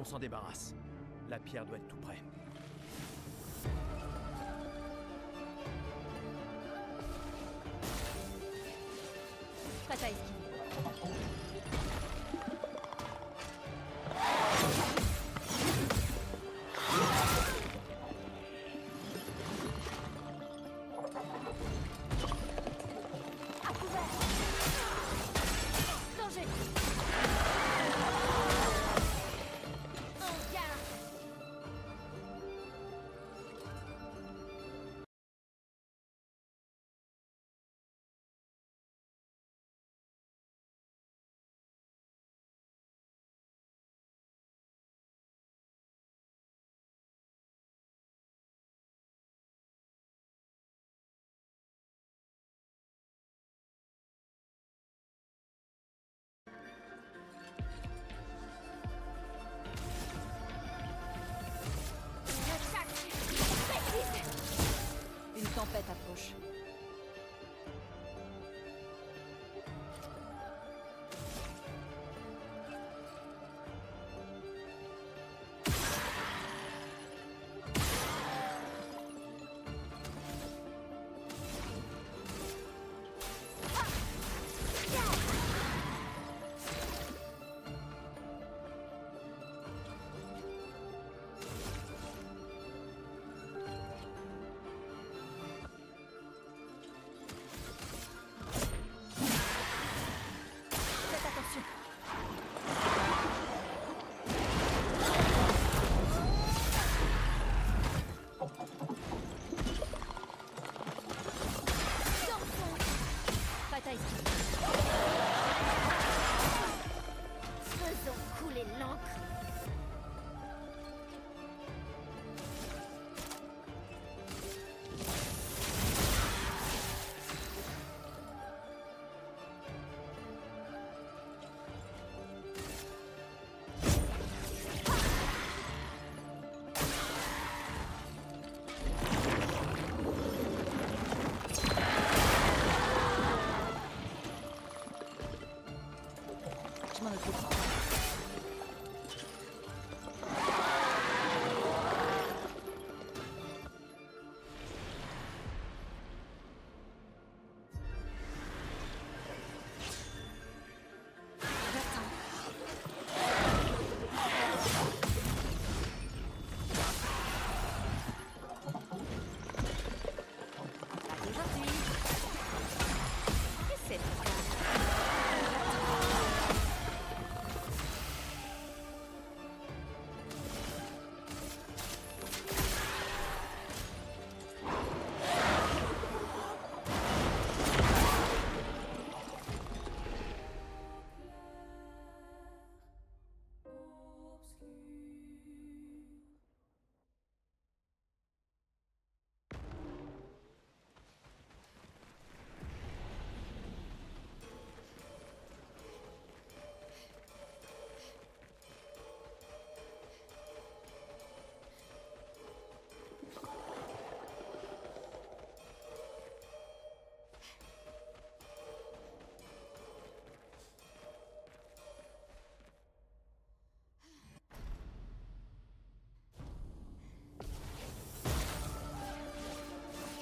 s'en débarrasse. La pierre doit être tout près. Prête à esquiver. À couvert. Danger. En garde. Une tempête approche. Faites attention. Prête à esquiver. Faisons couler l'encre. Je m'en occupe. C'est parti. Et c'est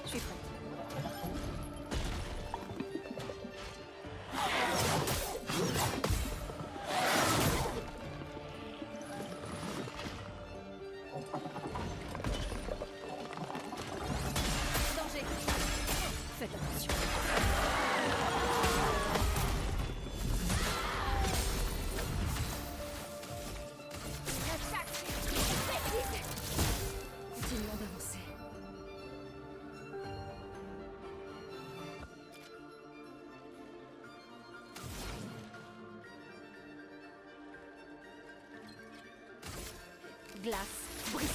Je suis prête. Danger. Faites attention. Continuons d'avancer. Glace, brise.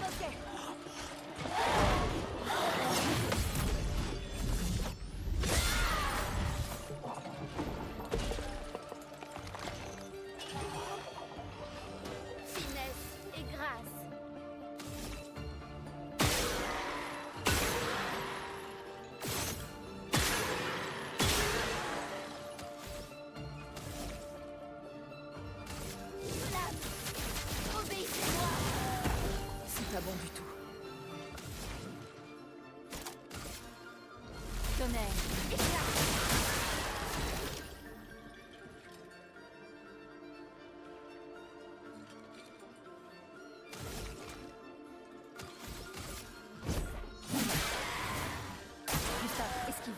Ok. tonnerre. Éclat. Gustave, esquive.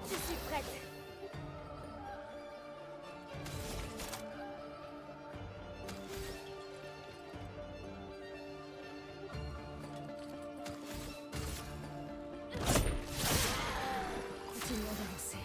Je suis prête. Continuons d'avancer.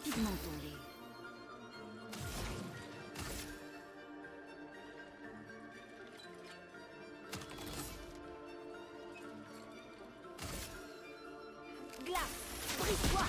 Pigmentons-les. Glace, brise-toi.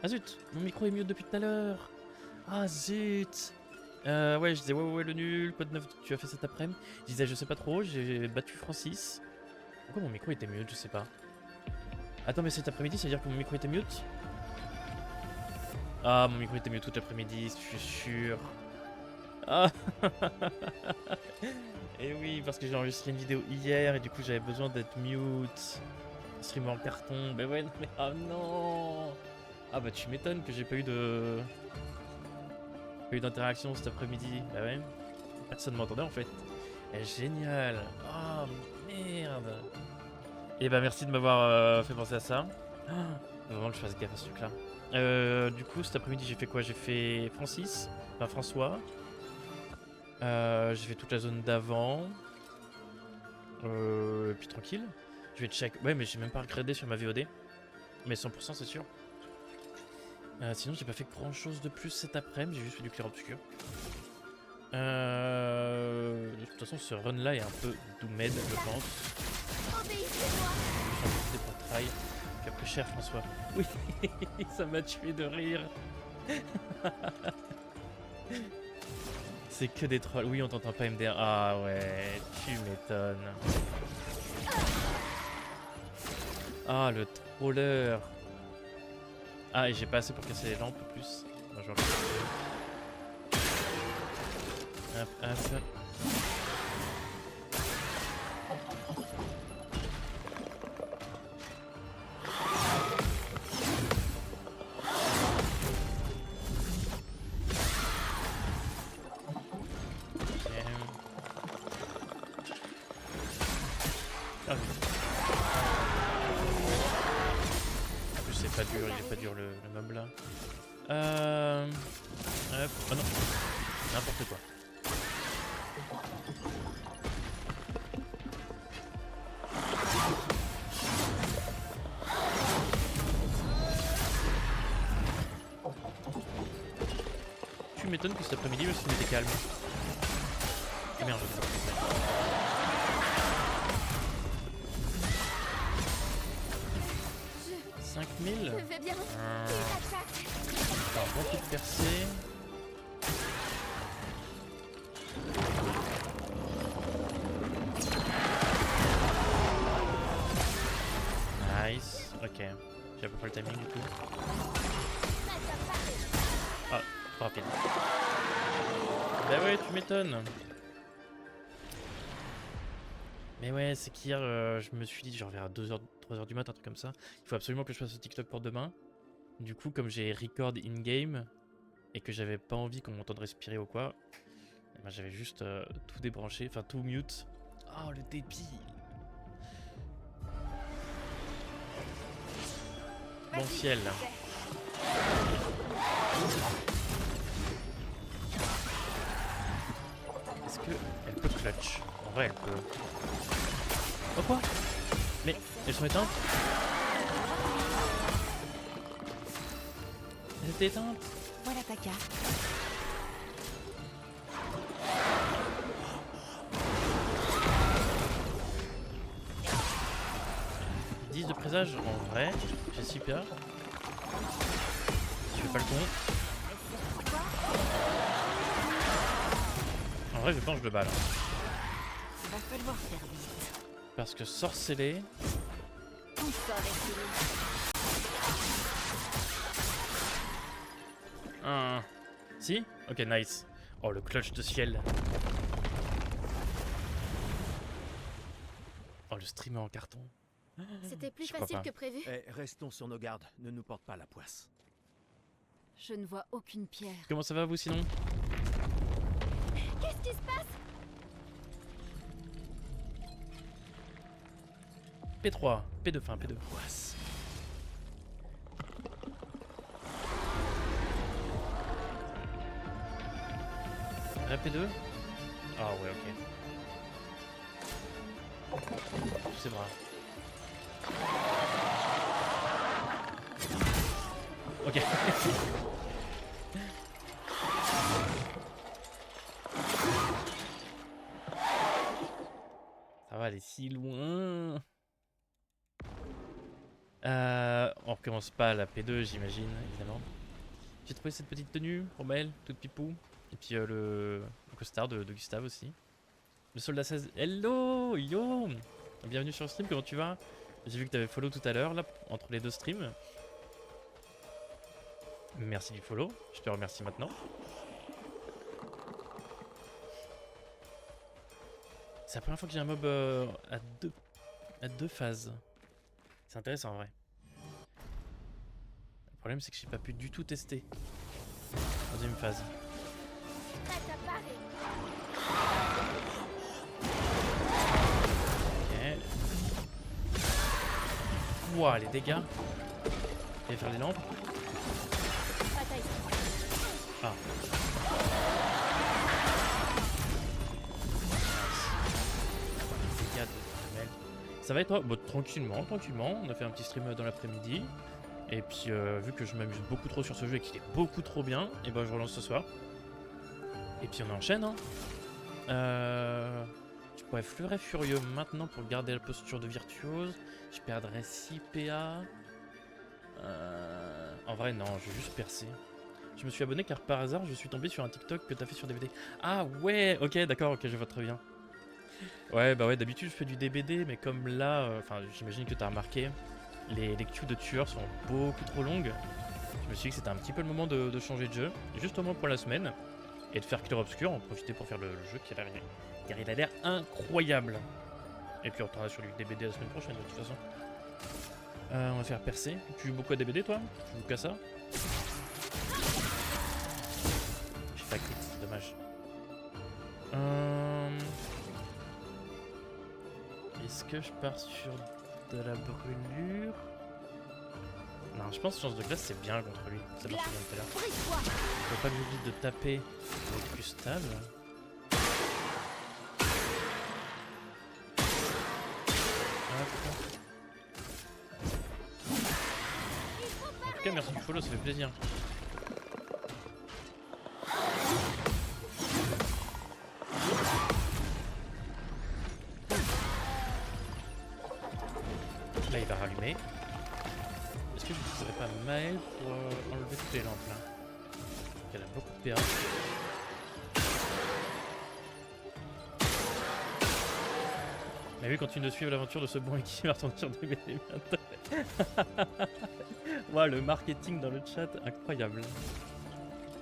Ah zut, mon micro est mute depuis tout à l'heure. Ah zut. Ouais, je disais ouais le nul, quoi de neuf tu as fait cet après-midi? Je disais je sais pas trop, j'ai battu Francis. Pourquoi mon micro était mute, je sais pas. Attends mais cet après-midi, ça veut dire que mon micro était mute? Ah mon micro était mute tout l'après-midi, je suis sûr. Ah. Et oui, parce que j'ai enregistré une vidéo hier et du coup j'avais besoin d'être mute. Streamer en carton, bah ouais, non, mais oh non. Ah bah tu m'étonnes que j'ai pas eu de... Pas eu d'interaction cet après-midi, bah ouais. Personne m'entendait en fait. Eh, génial. Oh merde. Et bah merci de m'avoir fait penser à ça. Oh, faut vraiment que je fasse gaffe à ce truc là. Du coup cet après-midi j'ai fait quoi? J'ai fait Francis, enfin François. J'ai fait toute la zone d'avant. Et puis tranquille. Je vais check. Ouais mais j'ai même pas regardé sur ma VOD. Mais 100% c'est sûr. Sinon j'ai pas fait grand chose de plus cet après-midi, j'ai juste fait du clair obscur. De toute façon ce run là est un peu doomed je pense. Obéissez-moi. Je vais profiter pour try. Tu as pris cher François. Oui, ça m'a tué de rire. C'est que des trolls. Oui on t'entend pas MDR. Ah ouais, tu m'étonnes. Ah le troller. Ah et j'ai pas assez pour casser les lampes en plus. Moi, je vais en faire. Hop, hop. Ah oui. En plus c'est pas dur, il est pas dur le mob là. Hop, oh non, n'importe quoi. Tu m'étonnes que cet après-midi le film était calme. Ah merde. 5000. Je vais bien. Il attaque. Un bon coup de percée. Nice. Ok. J'ai à peu près le timing du coup. Ah, trop rapide. Bah ouais, tu m'étonnes. Mais ouais, c'est qu'hier, je me suis dit, genre vers 2h, 3h du matin, un truc comme ça. Il faut absolument que je fasse ce TikTok pour demain. Du coup, comme j'ai record in-game et que j'avais pas envie qu'on m'entende respirer ou quoi, eh ben, j'avais juste tout débranché, enfin tout mute. Oh, le débit. Bon ciel. Est-ce que elle peut clutch? En vrai, elle peut. Oh quoi? Mais elles sont éteintes? Elles étaient éteintes? Voilà ta carte. De présage en vrai, j'ai super. Je fais pas le con. En vrai, je penche de balle. Va falloir faire vite. Parce que sorceller. Tout ça avec Si? Ok, nice. Oh, le clutch de ciel. Oh, le streamer en carton. C'était plus Je crois facile pas. que prévu. Eh, restons sur nos gardes, ne nous porte pas la poisse. Je ne vois aucune pierre. Comment ça va vous sinon? Qu'est-ce qui se passe? P3, P2, fin P2. Poisse. La P2? Ah ouais, ok. C'est vrai. Ok. Ça va aller si loin. on recommence pas à la P2, j'imagine, évidemment. J'ai trouvé cette petite tenue pour Maël, toute pipou. Et puis le costard de Gustave aussi. Le soldat 16. Hello, yo. Bienvenue sur le stream, comment tu vas? J'ai vu que tu avais follow tout à l'heure, là, entre les deux streams. Merci du follow, je te remercie maintenant. C'est la première fois que j'ai un mob à deux phases. C'est intéressant en vrai. Le problème c'est que j'ai pas pu du tout tester. Deuxième phase. Ok. Ouah, les dégâts. Je vais faire les lampes. Ah. Dégâts de Mel. Ça va et toi? Bon, tranquillement. On a fait un petit stream dans l'après-midi. Et puis, vu que je m'amuse beaucoup trop sur ce jeu et qu'il est beaucoup trop bien, et ben je relance ce soir. Et puis on enchaîne, hein. Je pourrais fleurer furieux maintenant pour garder la posture de virtuose. Je perdrais 6 PA. En vrai, non, je vais juste percer. Je me suis abonné car par hasard, je suis tombé sur un TikTok que t'as fait sur DVD. Ah ouais, ok, d'accord, ok, je vois très bien. Ouais, bah ouais, d'habitude je fais du DBD, mais comme là, enfin, j'imagine que t'as remarqué, les queues de tueurs sont beaucoup trop longues. Je me suis dit que c'était un petit peu le moment de changer de jeu, juste au moins pour la semaine, et de faire Clair Obscur, en profiter pour faire le jeu qui a l'air, car il a l'air incroyable. Et puis on retournera sur du DBD la semaine prochaine de toute façon. On va faire percer. Tu joues beaucoup à DBD toi? Tu joues qu'à ça? J'ai pas crit, c'est dommage. Est-ce que je pars sur de la brûlure? Non, je pense que chance de glace c'est bien contre lui. Ça marche bien tout à l'heure. Je peux pas m'oublier de taper avec Gustave. En tout cas, merci du follow, ça fait plaisir. Là, il va rallumer. Est-ce que je ne serais pas Maël pour enlever toutes les lampes là? Elle a beaucoup de PA. Mais oui, continue de suivre l'aventure de ce bon et qui va retourner sur DBD bientôt. Wow, le marketing dans le chat, incroyable.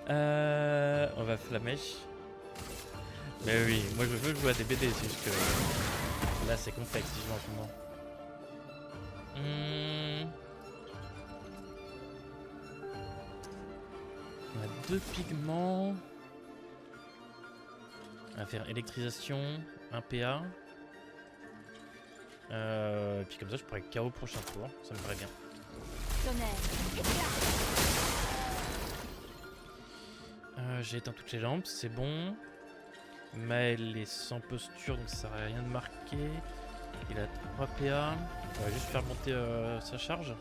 On va flamèche. Mais oui, moi je veux jouer à DBD, c'est juste que là c'est complexe si je joue en ce moment. On a 2 pigments. On va faire électrisation, 1 PA. Et puis comme ça je pourrais KO prochain tour, ça me paraît bien. J'ai éteint toutes les lampes, c'est bon. Maël est sans posture donc ça sert à rien de marquer. Il a 3 PA. On va juste faire monter sa charge.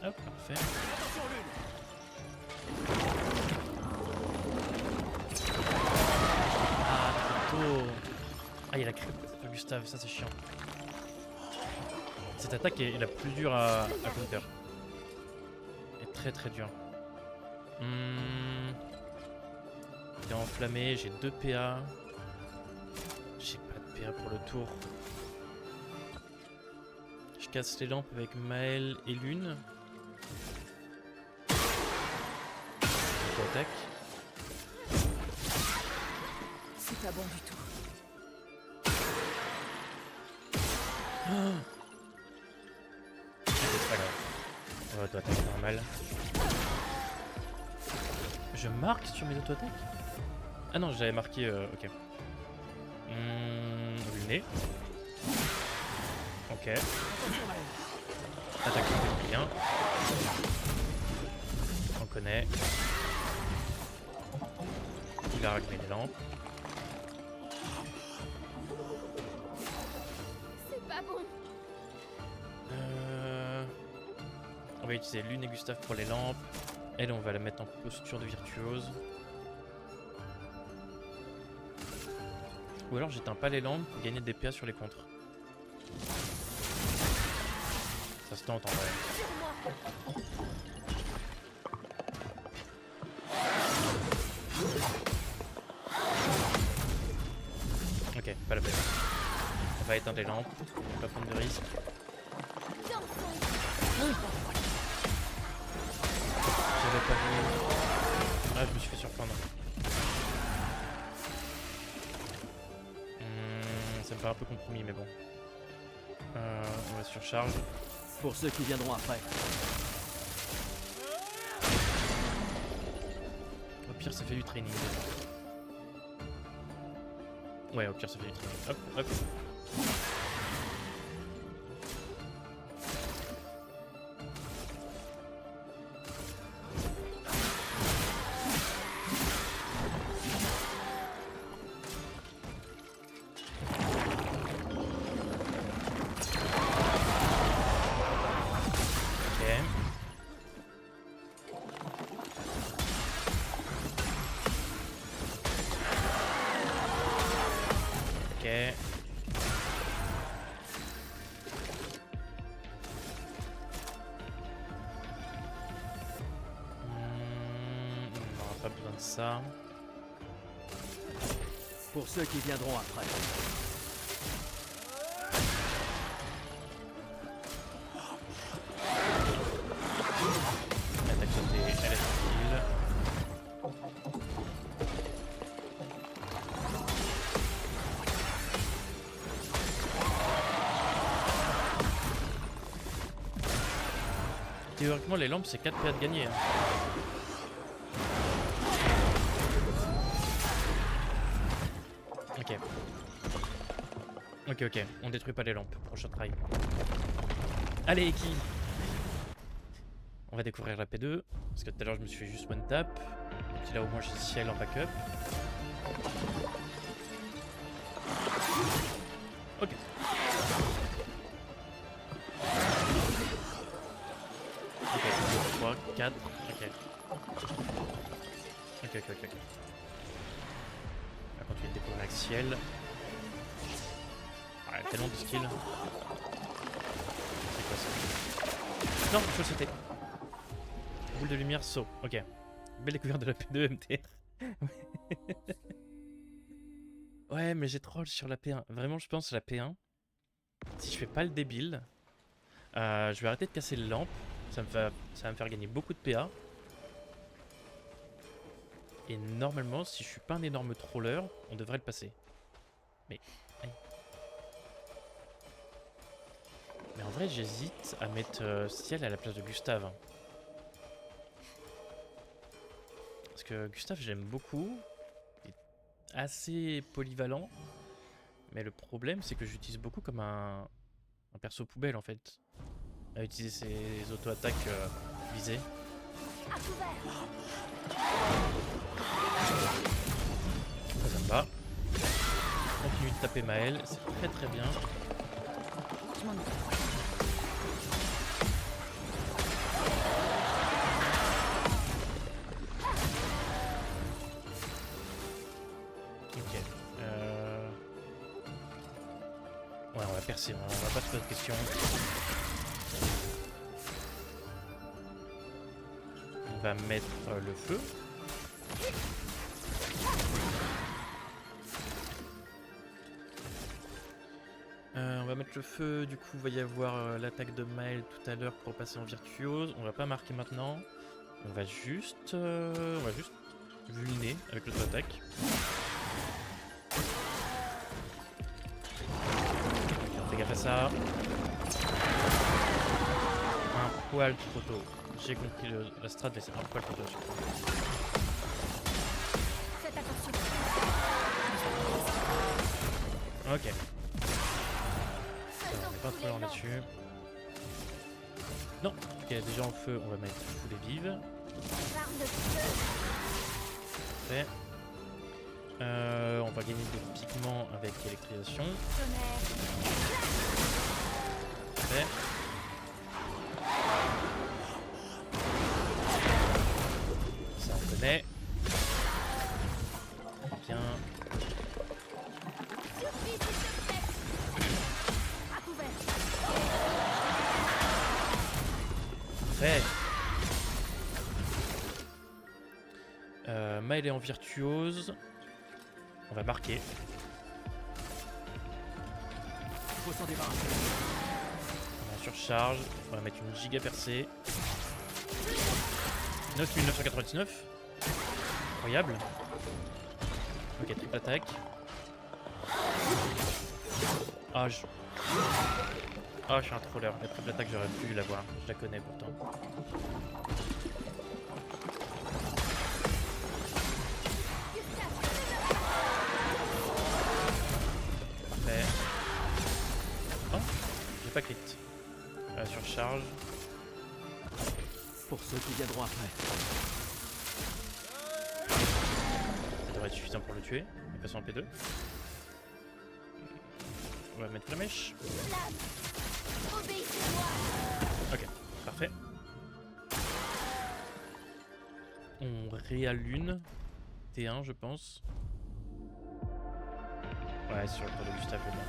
Hop, parfait. Ah, trop tôt. Ah, il a créé Gustave, ça c'est chiant. Cette attaque est la plus dure à counter. Elle est très très dure. Il est enflammé, j'ai 2 PA. J'ai pas de PA pour le tour. Je casse les lampes avec Maël et Lune. Attaque. C'est pas bon du tout. C'est pas grave. On va auto-attaque normale. Je marque sur mes auto-attaques? Ah non, j'avais marqué. Ok. Luné. Ok. Attaque bien. On connaît. Il a rallumé les lampes. C'est pas bon. On va utiliser Lune et Gustave pour les lampes. Elle, on va la mettre en posture de virtuose. Ou alors j'éteins pas les lampes pour gagner des PA sur les contres. Ça se tente en vrai. Sur moi. Ok, pas la peine. On va éteindre les lampes, pas prendre de risque. J'avais pas vu. Ah, je me suis fait surprendre. Ça me paraît un peu compromis, mais bon. On va surcharge. Pour ceux qui viendront après. Au pire, ça fait du training. Ouais, au pire, ça fait du training. Hop, hop. Pas besoin de ça. Pour ceux qui viendront après. L'attaque sautée, elle est tranquille. Théoriquement, les lampes, c'est 4 PA de gagner. Hein. Ok. Ok, on détruit pas les lampes. Prochain try. Allez, qui? On va découvrir la P2. Parce que tout à l'heure, je me suis fait juste one tap. Et puis là, au moins, j'ai ciel en backup. Ok. Ok, 2, 3, 4. Ok. Ok. On va continuer de découvrir avec ciel. Ah, tellement de skills. C'est quoi ça? Non, il faut sauter. Boule de lumière, saut. Ok. Belle découverte de la P2 MT. Ouais, mais j'ai troll sur la P1. Vraiment, je pense la P1. Si je fais pas le débile, je vais arrêter de casser les lampes. Ça va me faire gagner beaucoup de PA. Et normalement, si je suis pas un énorme troller, on devrait le passer. Mais... Aïe. Mais en vrai, j'hésite à mettre Ciel à la place de Gustave. Parce que Gustave, j'aime beaucoup. Il est assez polyvalent. Mais le problème, c'est que j'utilise beaucoup comme un perso poubelle, en fait. À utiliser ses auto-attaques visées. Ça me va. Continue de taper Maël, c'est très bien. Je m'en occupe. Ok. Ouais, on va percer, on va pas se poser de questions. On va mettre le feu. On va mettre le feu, du coup il va y avoir l'attaque de Maël tout à l'heure pour passer en virtuose. On va pas marquer maintenant. On va juste vulner avec l'auto-attaque. On fait gaffe à ça. Un poil trop tôt. J'ai compris la strat, mais c'est un poil trop tôt. Faites attention. Ok. On n'est pas trop lent là-dessus. Non, ok, déjà en feu, on va mettre foule et vive. Barre de feu. Parfait. On va gagner des pigments avec électrisation. Tonnerre. Parfait. Ça on connaît. Bien. Parfait. Maël est en virtuose. On va marquer. Faut s'en débarrasser. On va surcharge. On va mettre une giga percée. 9999. Incroyable. Ok, triple attaque. Ah, je suis un troller. La triple attaque, j'aurais pu l'avoir. Je la connais pourtant. Parfait. Oh, j'ai pas crit. Surcharge. Pour ceux qui viendront après. Ça devrait être suffisant pour le tuer. Il passe en P2. On va mettre la mèche. Obéissez-moi. Ok, parfait. On réallume T1, je pense. Ouais, sur le tour de Gustave le bon.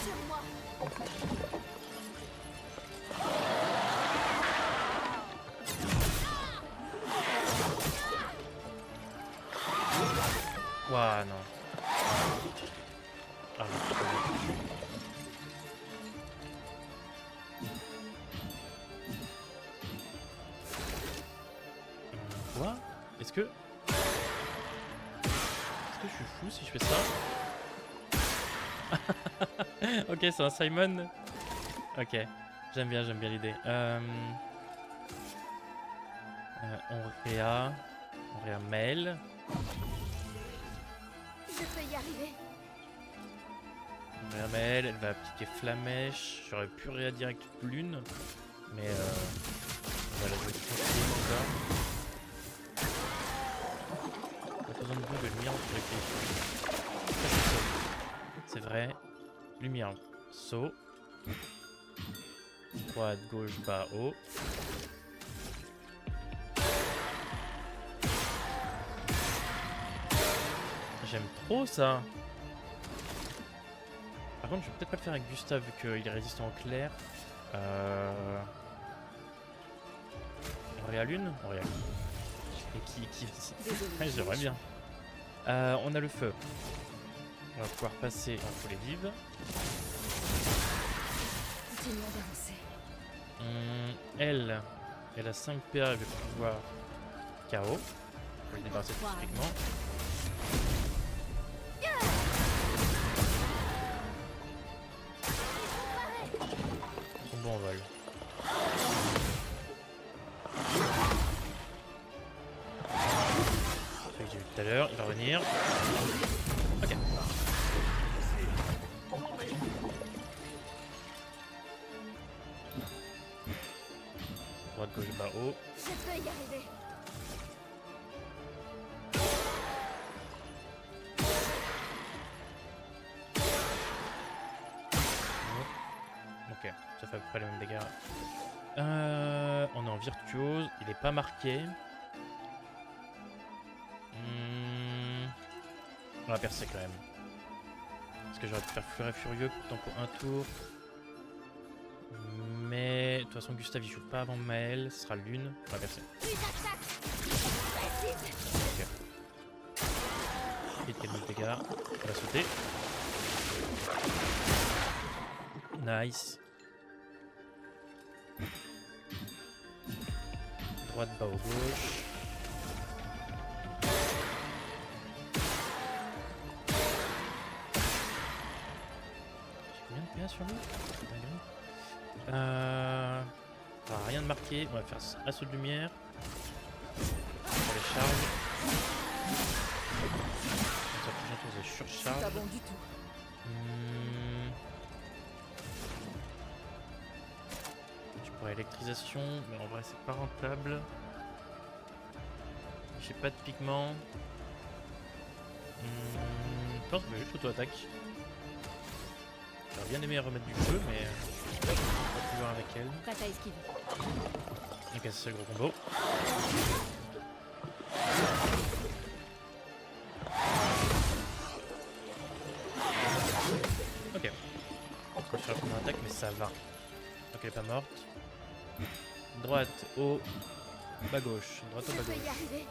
Sur moi. Ouah, non. Ah, j'ai trop bien. Quoi? Est-ce que je suis fou si je fais ça? Ok, c'est un Simon. Ok, j'aime bien l'idée. On réa Mel. Je peux y arriver. On réa Mel, elle va appliquer Flamèche. J'aurais pu réa direct Lune, mais on va la jouer tranquillement encore. On a besoin de beaucoup de lumière sur les clés. C'est vrai. Lumière, saut. Droite, gauche, bas, haut. J'aime trop ça. Par contre, je vais peut-être pas le faire avec Gustave vu qu'il est résistant au clair. On réallume. On réallume. Et qui... Désolée. J'aimerais bien. On a le feu. On va pouvoir passer en foulée vive. Continuons d'avancer. Elle a 5 PA, elle va pouvoir KO. On peut le débarrasser typiquement. Combo en vol. Celui que j'ai vu tout à l'heure, il va revenir. Ok. Droite, gauche, bas, haut. Je peux y arriver. Ok, ça fait à peu près les mêmes dégâts. On est en virtuose, il est pas marqué. On va percer quand même. Parce que j'aurais pu faire Furet Furieux tant pour un tour. Mais de toute façon, Gustave il joue pas avant Maël, ce sera Lune. On va percer. Une attaque. Précise. Ok. Il calme le dégâts. On va sauter. Nice. Droite, bas au gauche. J'ai combien de PA sur lui? Rien de marqué. On va faire assaut de lumière. On les charge. Ça prochain tour c'est surcharge. Pas bon du tout. Je pourrais électrisation, mais en vrai c'est pas rentable. J'ai pas de pigment. Je pense que je vais juste auto-attaque. J'aurais bien aimé remettre du feu, mais je vais pas pouvoir avec elle. Prête à esquiver. Ok, c'est ça le gros combo. Ok. On peut faire la première attaque, mais ça va. Donc elle est pas morte. Droite, haut, bas gauche. Droite, haut, Je bas peux gauche. y arriver.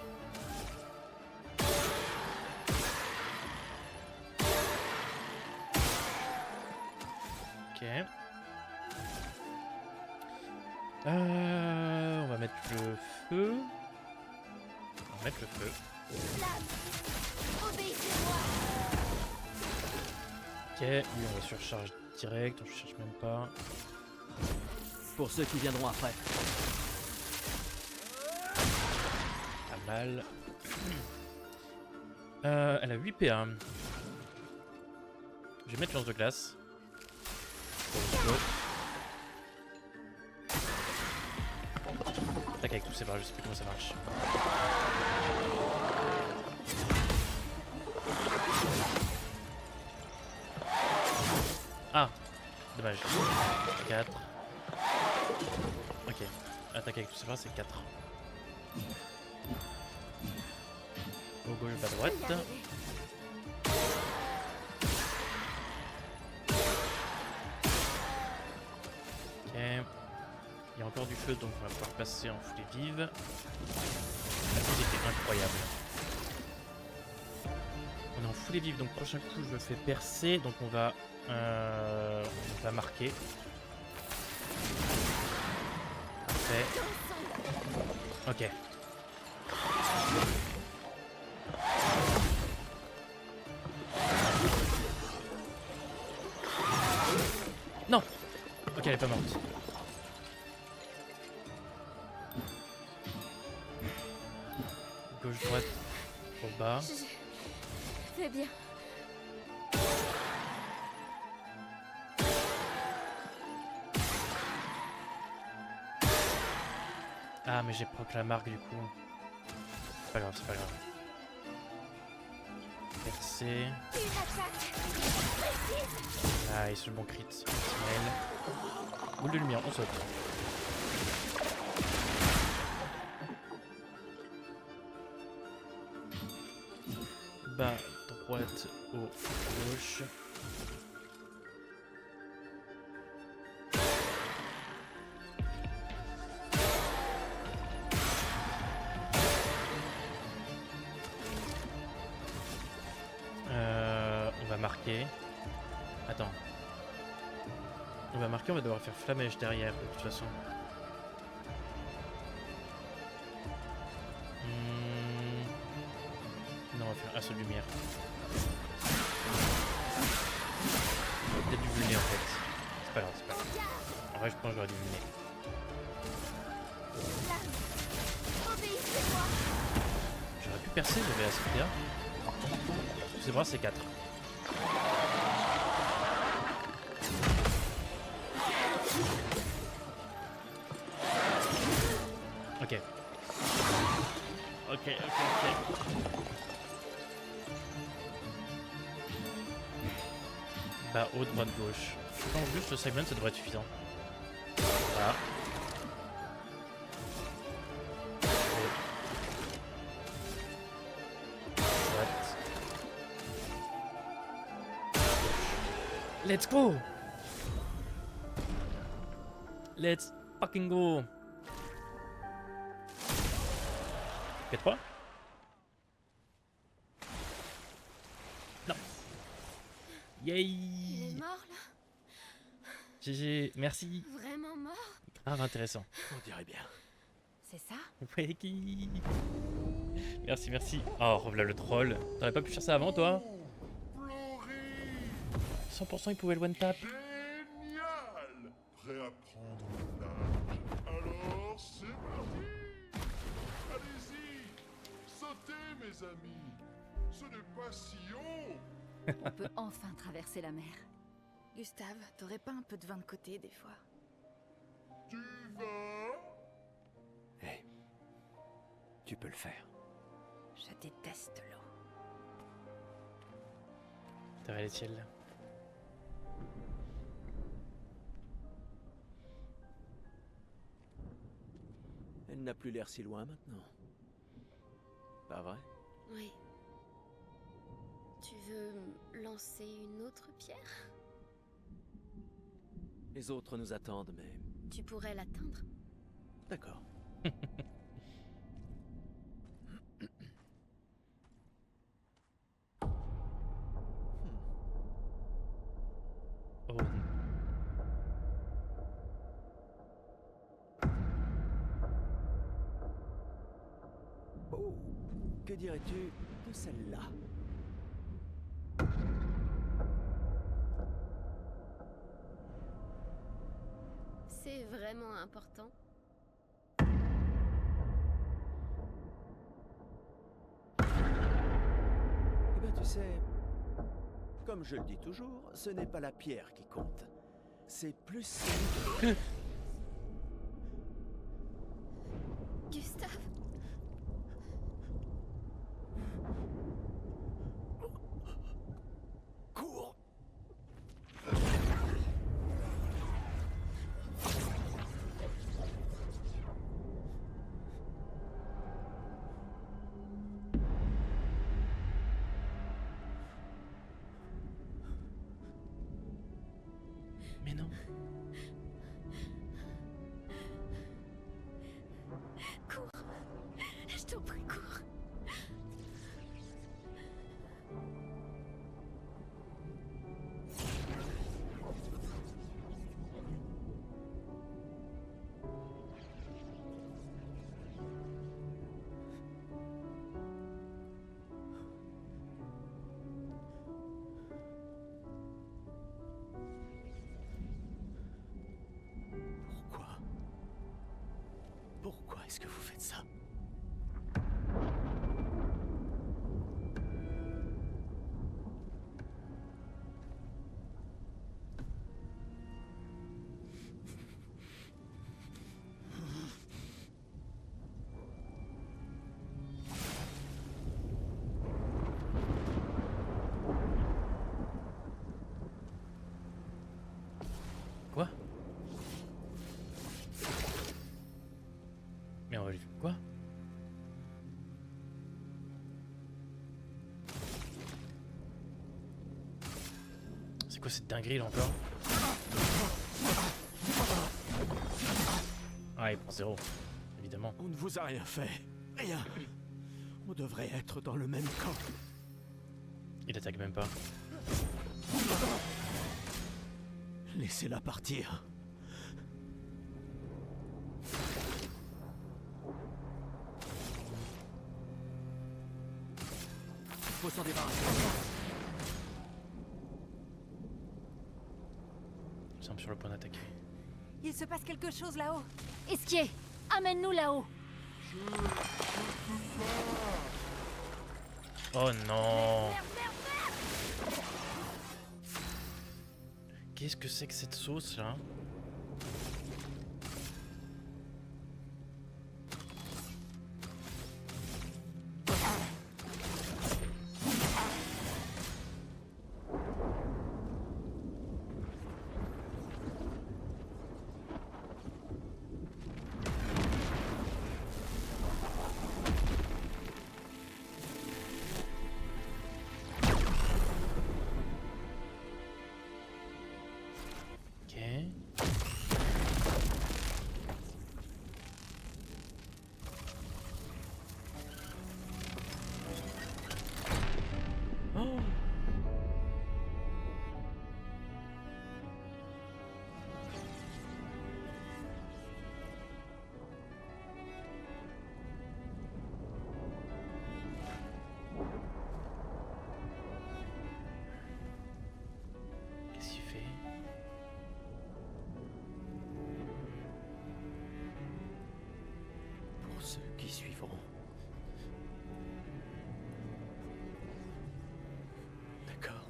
Ok. On va mettre le feu. On va mettre le feu. Flamme, obéissez-moi. Ok, lui on va surcharge direct, on cherche même pas. Pour ceux qui viendront après. Pas mal. Elle a 8 PA. Je vais mettre lance de glace. Pour le feu. Attaque avec tous ses bras, je sais plus comment ça marche. Ah, dommage. 4. Ok. Attaque avec tous ses bras, c'est 4. Au gauche, pas à Je peux y droite. arriver. Ok. Il y a encore du feu, donc on va pouvoir passer en foulée vive. La musique est incroyable. On est en foulée vive, donc prochain coup je le fais percer, donc on va marquer. Parfait. Ok. Non. Ok, elle est pas morte. Gauche, droite, au bas. C'est bien. Ah, mais j'ai proc la marque du coup. C'est pas grave, c'est pas grave. Percé. Une attaque précise. Nice, le bon crit. Sentinelle. Boule de lumière, on saute. Bas, droite, haut, gauche. On va marquer. Attends. On va marquer, on va devoir faire flamèche derrière de toute façon. Non, on va faire un seul lumière. On va peut-être du vulné en fait. C'est pas grave, c'est pas grave. En vrai, je pense que j'aurais du vulné. Flamme, obéissez-moi. J'aurais pu percer, j'avais assez de PA. C'est vrai, c'est 4. Ok. Ok. Bas, haut, droite, gauche. Je pense juste le segment, ça devrait être suffisant. Voilà. Haut. Droite. Gauche. Let's go! Let's fucking go! P3? Non. Yay! Il est mort là. GG, merci. Vraiment mort. Grave intéressant. On dirait bien. C'est ça? Wakey. Merci, merci. Oh, revoilà le troll. T'aurais pas pu faire ça avant, toi? 100% il pouvait le one tap. Génial! Prêt à prendre le large? Alors, c'est parti! Allez-y! Sautez, mes amis! Ce n'est pas si haut! On peut enfin traverser la mer. Gustave, t'aurais pas un peu de vin de côté des fois? Tu vas? Hé. Tu peux le faire. Je déteste l'eau. T'aurais les ciels. Elle n'a plus l'air si loin maintenant. Pas vrai? Oui. Tu veux lancer une autre pierre? Les autres nous attendent, mais Tu pourrais l'atteindre? D'accord. Oh. Oh, que dirais-tu de celle-là? C'est vraiment important. Eh bien, tu sais, comme je le dis toujours, ce n'est pas la pierre qui compte. C'est plus celle... Gustave, Cours! Mais non. cours. Je t'en prie, cours. Pourquoi? Pourquoi est-ce que vous faites ça? Quoi? Mais on va lui faire quoi? C'est quoi cette dinguerie là encore? Ah, il prend 0, évidemment. On ne vous a rien fait. Rien. On devrait être dans le même camp. Il attaque même pas. Laissez-la partir. Il faut s'en débarrasser. Il semble sur le point d'attaquer. Il se passe quelque chose là-haut. Esquier, amène-nous là-haut. Oh non! Qu'est-ce que c'est que cette sauce là? Ok. Oh! Qu'est-ce qu'il fait? Pour ceux qui suivront. D'accord.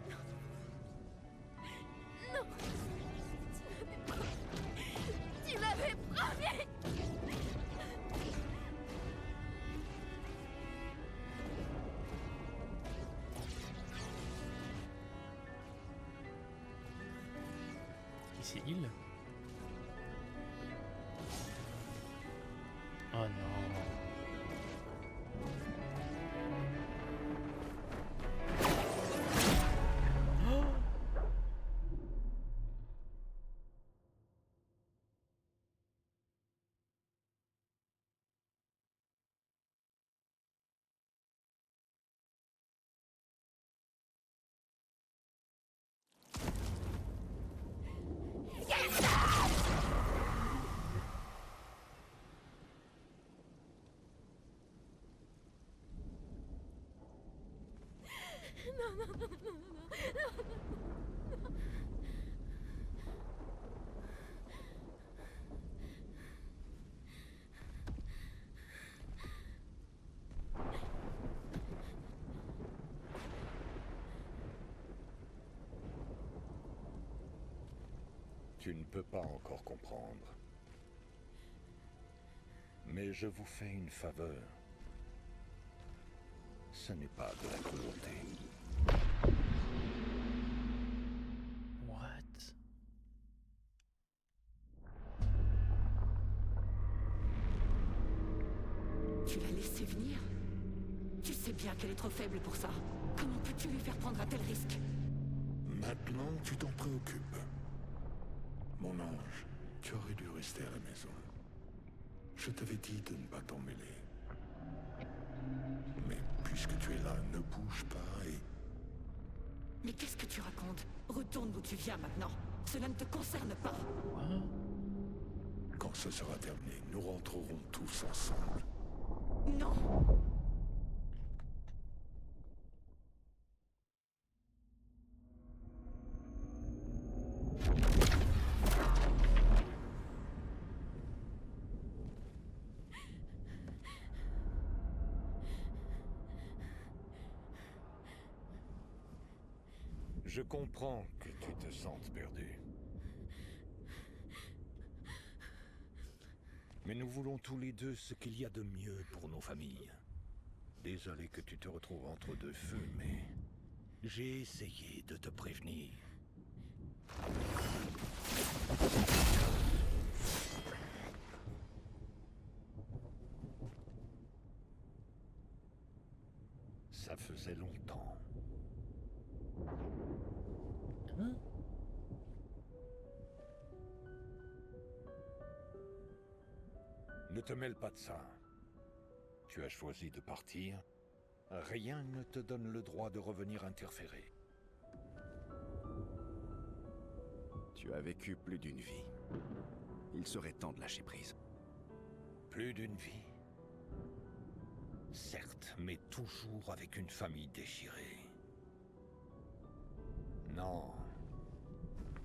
Tu m'avais promis. Ici, il? Oh non. Tu ne peux pas encore comprendre. Mais je vous fais une faveur. Ce n'est pas de la cruauté. What? Tu l'as laissé venir? Tu sais bien qu'elle est trop faible pour ça. Comment peux-tu lui faire prendre un tel risque? Maintenant, tu t'en préoccupes. Mon ange, tu aurais dû rester à la maison. Je t'avais dit de ne pas t'en mêler. Mais puisque tu es là, ne bouge pas et... Mais qu'est-ce que tu racontes? Retourne d'où tu viens maintenant. Cela ne te concerne pas. Quoi? Quand ce sera terminé, nous rentrerons tous ensemble. Non! Je comprends que tu te sentes perdu. Mais nous voulons tous les deux ce qu'il y a de mieux pour nos familles. Désolé que tu te retrouves entre deux feux, mais j'ai essayé de te prévenir. Ça faisait longtemps. Hein? Ne te mêle pas de ça. Tu as choisi de partir. Rien ne te donne le droit de revenir interférer. Tu as vécu plus d'une vie. Il serait temps de lâcher prise. Plus d'une vie. Certes, mais toujours avec une famille déchirée. Non.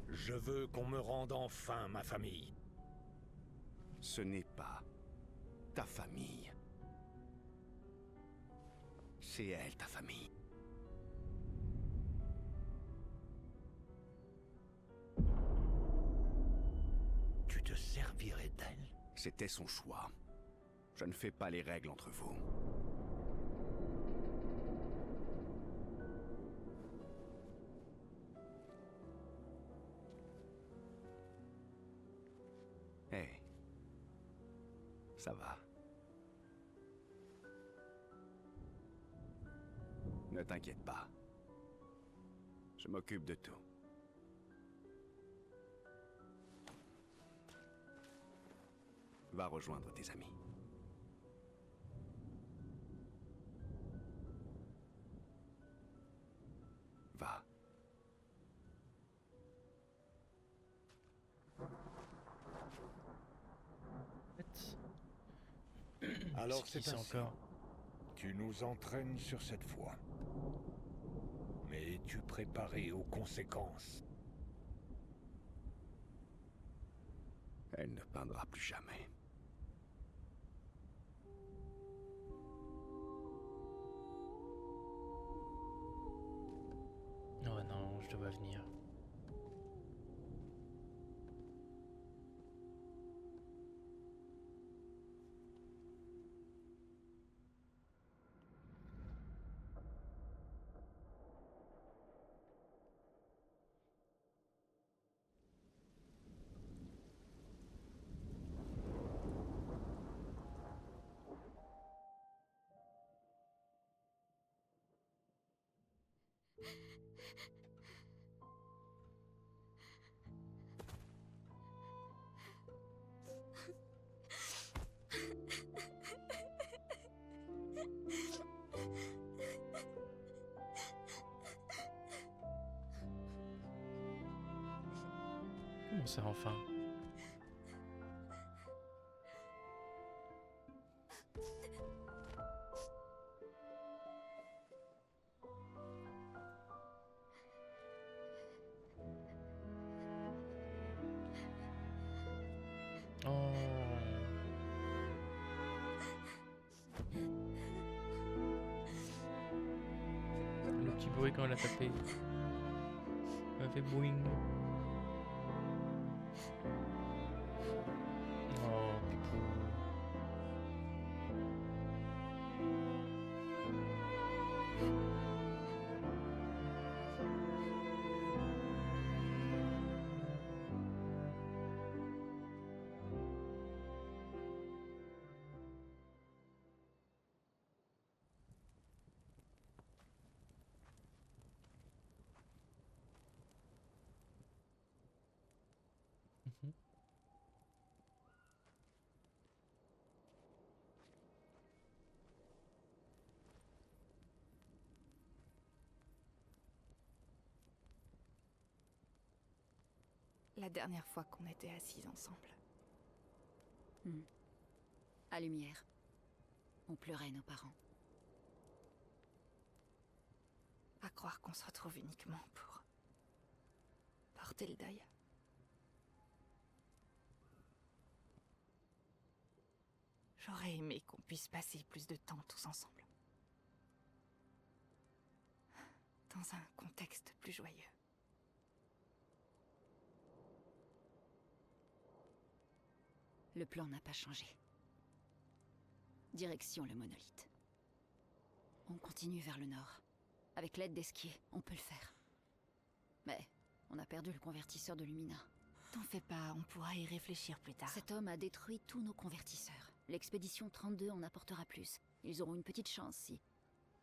Je veux qu'on me rende enfin ma famille. Ce n'est pas ta famille. C'est elle, ta famille. Tu te servirais d'elle? C'était son choix. Je ne fais pas les règles entre vous. Hé. Ça va. Ne t'inquiète pas. Je m'occupe de tout. Va rejoindre tes amis. Va. Alors C'est qui c'est ça ainsi. encore? Tu nous entraînes sur cette voie. Mais es-tu préparé aux conséquences? Elle ne peindra plus jamais. Oh non, je dois venir. Comment ça enfin? Oh. Le petit bruit quand elle a tapé. Elle a fait boing. La dernière fois qu'on était assis ensemble. À lumière. On pleurait nos parents. À croire qu'on se retrouve uniquement pour porter le deuil. J'aurais aimé qu'on puisse passer plus de temps tous ensemble. Dans un contexte plus joyeux. Le plan n'a pas changé. Direction le monolithe. On continue vers le nord. Avec l'aide d'Esquier, on peut le faire. Mais on a perdu le convertisseur de Lumina. T'en fais pas, on pourra y réfléchir plus tard. Cet homme a détruit tous nos convertisseurs. L'expédition 32 en apportera plus. Ils auront une petite chance si...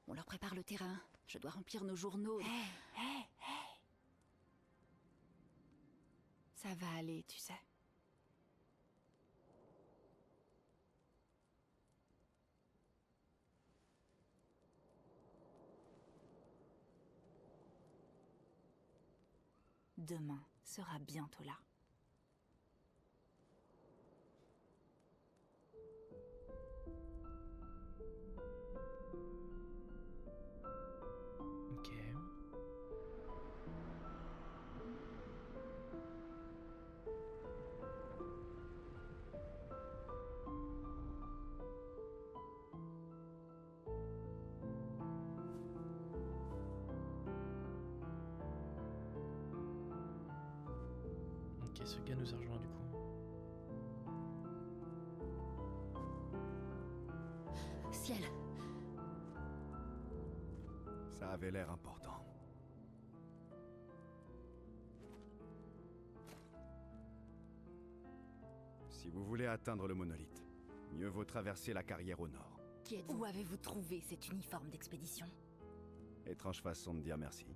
On leur prépare le terrain. Je dois remplir nos journaux. Hé. Ça va aller, tu sais. Demain sera bientôt là. Ok. Ok, ce gars nous a rejoint du coup. Ciel. Ça avait l'air important. Si vous voulez atteindre le monolithe, mieux vaut traverser la carrière au nord. Qui êtes-vous? Où avez-vous trouvé cet uniforme d'expédition? Étrange façon de dire merci.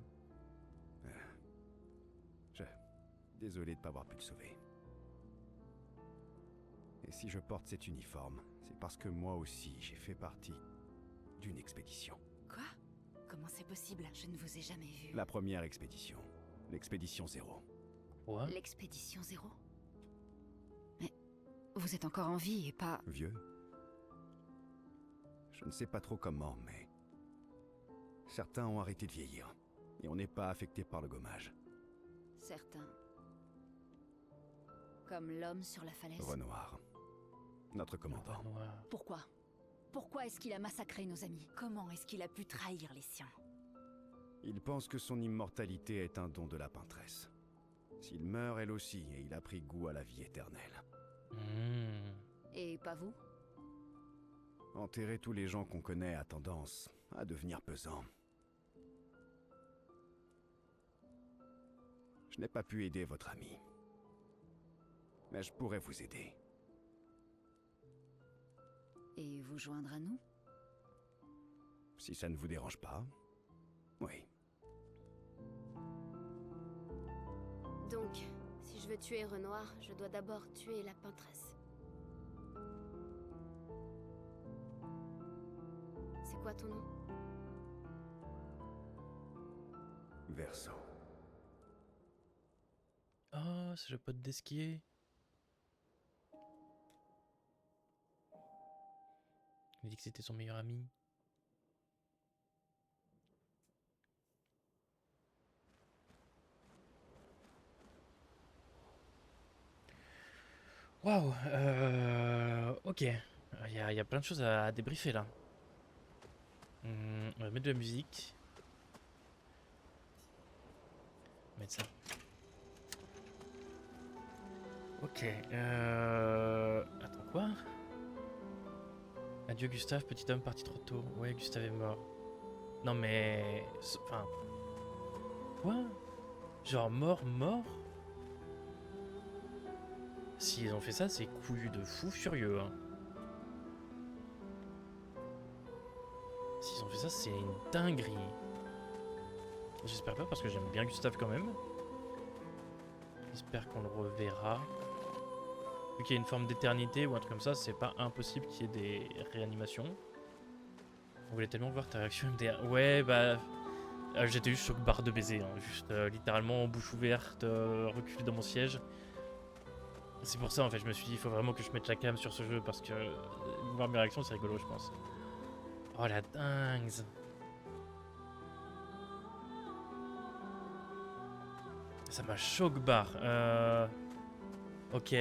Je... Désolé de ne pas avoir pu le sauver. Et si je porte cet uniforme, c'est parce que moi aussi, j'ai fait partie d'une expédition. Quoi? Comment c'est possible? Je ne vous ai jamais vu. La première expédition. L'expédition 0. Ouais. L'expédition 0. Mais vous êtes encore en vie et pas... Vieux? Je ne sais pas trop comment, mais... Certains ont arrêté de vieillir. Et on n'est pas affecté par le gommage. Certains. Comme l'homme sur la falaise. Renoir. Notre commandant. Noir. Pourquoi? Pourquoi est-ce qu'il a massacré nos amis? Comment est-ce qu'il a pu trahir les siens? Il pense que son immortalité est un don de la peintresse. S'il meurt, elle aussi, et il a pris goût à la vie éternelle. Et pas vous? Enterrer tous les gens qu'on connaît a tendance à devenir pesant. Je n'ai pas pu aider votre ami. Mais je pourrais vous aider. Et vous joindre à nous? Si ça ne vous dérange pas. Oui. Donc, si je veux tuer Renoir, je dois d'abord tuer la peintresse. C'est quoi ton nom? Verso. Oh, c'est le pote d'Esquier. Il a dit que c'était son meilleur ami. Waouh, ok. Il y a plein de choses à débriefer là. On va mettre de la musique. On va mettre ça. Ok. Attends, quoi? Adieu Gustave, petit homme parti trop tôt. Ouais, Gustave est mort. Non mais... Enfin... Quoi? Genre mort? S'ils ont fait ça, c'est couillu de fou furieux. Hein. S'ils ont fait ça, c'est une dinguerie. J'espère pas parce que j'aime bien Gustave quand même. J'espère qu'on le reverra. Vu qu'il y a une forme d'éternité ou un truc comme ça, c'est pas impossible qu'il y ait des réanimations. On voulait tellement voir ta réaction MDR. Ouais, bah... j'étais juste choc barre de baiser, hein. Juste littéralement bouche ouverte, reculé dans mon siège. C'est pour ça en fait, je me suis dit, il faut vraiment que je mette la cam sur ce jeu parce que voir mes réactions c'est rigolo je pense. Oh la dingue. Ça m'a choc barre. Ok.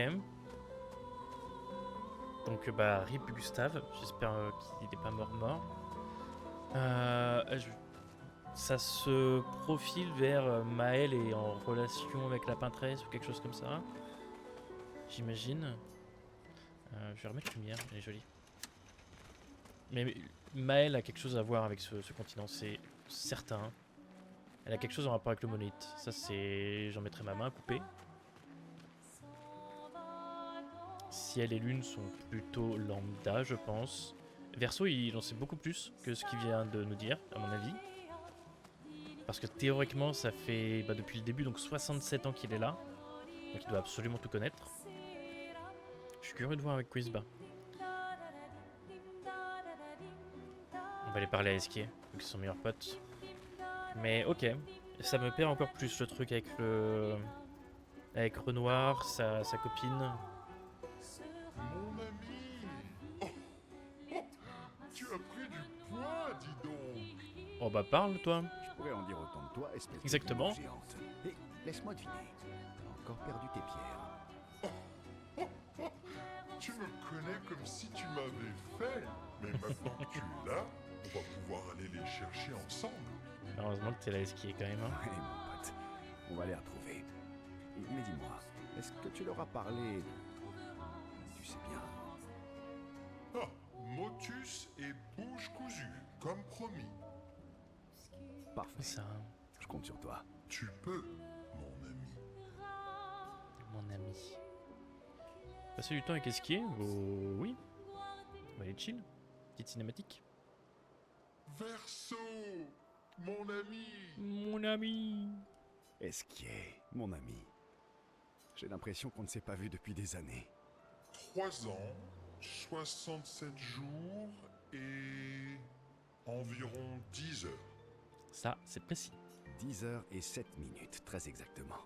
Donc bah RIP Gustave, j'espère qu'il n'est pas mort. Ça se profile vers Maël est en relation avec la peintresse ou quelque chose comme ça. J'imagine. Je vais remettre lumière, elle est jolie. Mais Maël a quelque chose à voir avec ce continent, c'est certain. Elle a quelque chose en rapport avec le monolithe. Ça c'est... J'en mettrai ma main coupée. Ciel et lune sont plutôt lambda je pense. Verseau il en sait beaucoup plus que ce qu'il vient de nous dire à mon avis. Parce que théoriquement ça fait depuis le début donc 67 ans qu'il est là. Donc il doit absolument tout connaître. Je suis curieux de voir avec Quizba. On va aller parler à Esquier, vu que c'est son meilleur pote. Mais ok, ça me perd encore plus le truc avec le... Avec Renoir, sa copine. Mon ami! Tu as pris du poids, dis donc! Oh bah parle toi. Je pourrais en dire autant de toi, espèce Exactement. de géante. Et laisse-moi deviner, tu as encore perdu tes pierres. Tu me connais comme si tu m'avais fait! Mais maintenant que tu es là, on va pouvoir aller les chercher ensemble. Heureusement que t'es là Esquier quand même. Hein. Oui, mon pote, on va les retrouver. Mais dis-moi, est-ce que tu leur as parlé... Tu sais bien... Ah, motus et bouche cousue, comme promis. Parfait, Ça, je compte sur toi. Tu peux, mon ami. mon ami. Passer du temps avec Esquier? Oh, oui. On va aller chill. Petite cinématique. Verseau, mon ami. Mon ami. Esquier, mon ami. J'ai l'impression qu'on ne s'est pas vu depuis des années. 3 ans, 67 jours et environ 10 heures. Ça, c'est précis. 10 heures et 7 minutes, très exactement.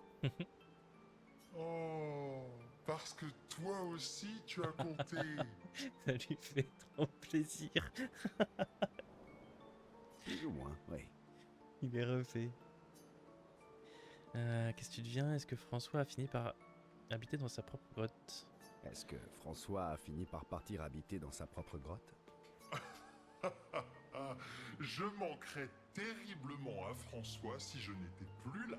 Oh, parce que toi aussi tu as compté. Ça lui fait trop plaisir. Plus ou moins, oui. Il est refait. Qu'est-ce que tu deviens? Est-ce que François a fini par habiter dans sa propre grotte? Est-ce que François a fini par partir habiter dans sa propre grotte? Je manquerais terriblement à François si je n'étais plus là.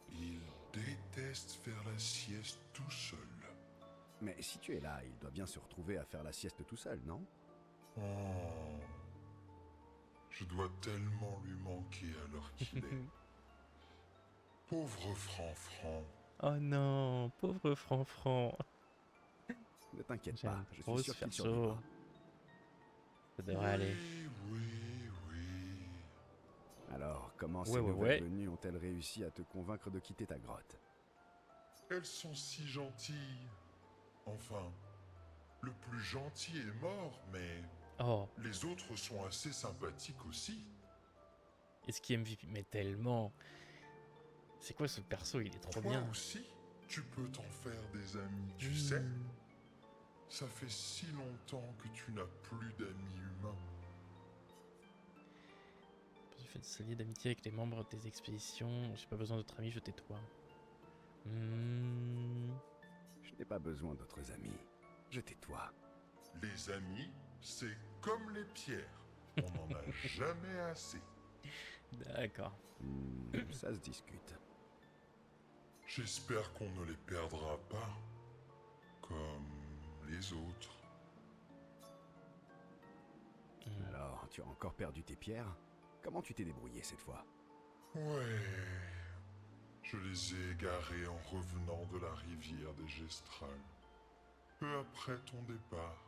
Il déteste faire la sieste tout seul. Mais si tu es là, il doit bien se retrouver à faire la sieste tout seul, non? Oh, je dois tellement lui manquer à l'heure qu'il est. Pauvre Franfran. Oh non, pauvre Franfran. Ne t'inquiète J'aime pas, je trop suis sûr ce qu'il perso. survivra. Ça devrait aller. Oui. Alors, comment Ouais, ces ouais, nouvelles ouais. venues ont-elles réussi à te convaincre de quitter ta grotte? Elles sont si gentilles. Enfin, le plus gentil est mort, mais Oh, les autres sont assez sympathiques aussi. est-ce qu'il MVP? Mais tellement. C'est quoi ce perso? Il est trop Toi bien. aussi, tu peux t'en faire des amis, tu sais. Ça fait si longtemps que tu n'as plus d'amis humains. J'ai fait de se lier d'amitié avec les membres des expéditions. J'ai pas besoin d'autres amis, je tais-toi. Je n'ai pas besoin d'autres amis. Je tais-toi. Les amis, c'est comme les pierres. On n'en a jamais assez. D'accord. Ça se discute. J'espère qu'on ne les perdra pas. Comme les autres. Alors, tu as encore perdu tes pierres? Comment tu t'es débrouillé cette fois? Ouais. Je les ai égarés en revenant de la rivière des Gestrales. Peu après ton départ.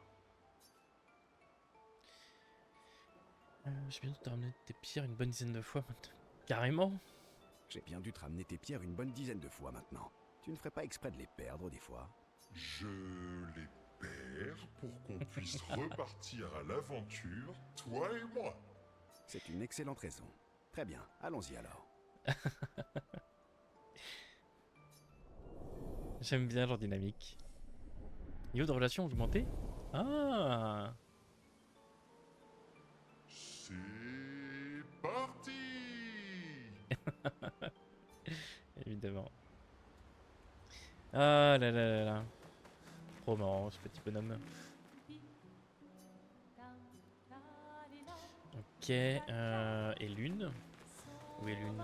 J'ai bien dû te ramener tes pierres une bonne dizaine de fois maintenant. Carrément. J'ai bien dû te ramener tes pierres une bonne dizaine de fois maintenant. Tu ne ferais pas exprès de les perdre des fois? Je les perds pour qu'on puisse repartir à l'aventure, toi et moi. C'est une excellente raison. Très bien, allons-y alors. J'aime bien leur dynamique. Niveau de relation augmenté? Ah! C'est parti. Évidemment. Ah là là là là. Trop marrant ce petit bonhomme. Ok, et Lune? Où est Lune?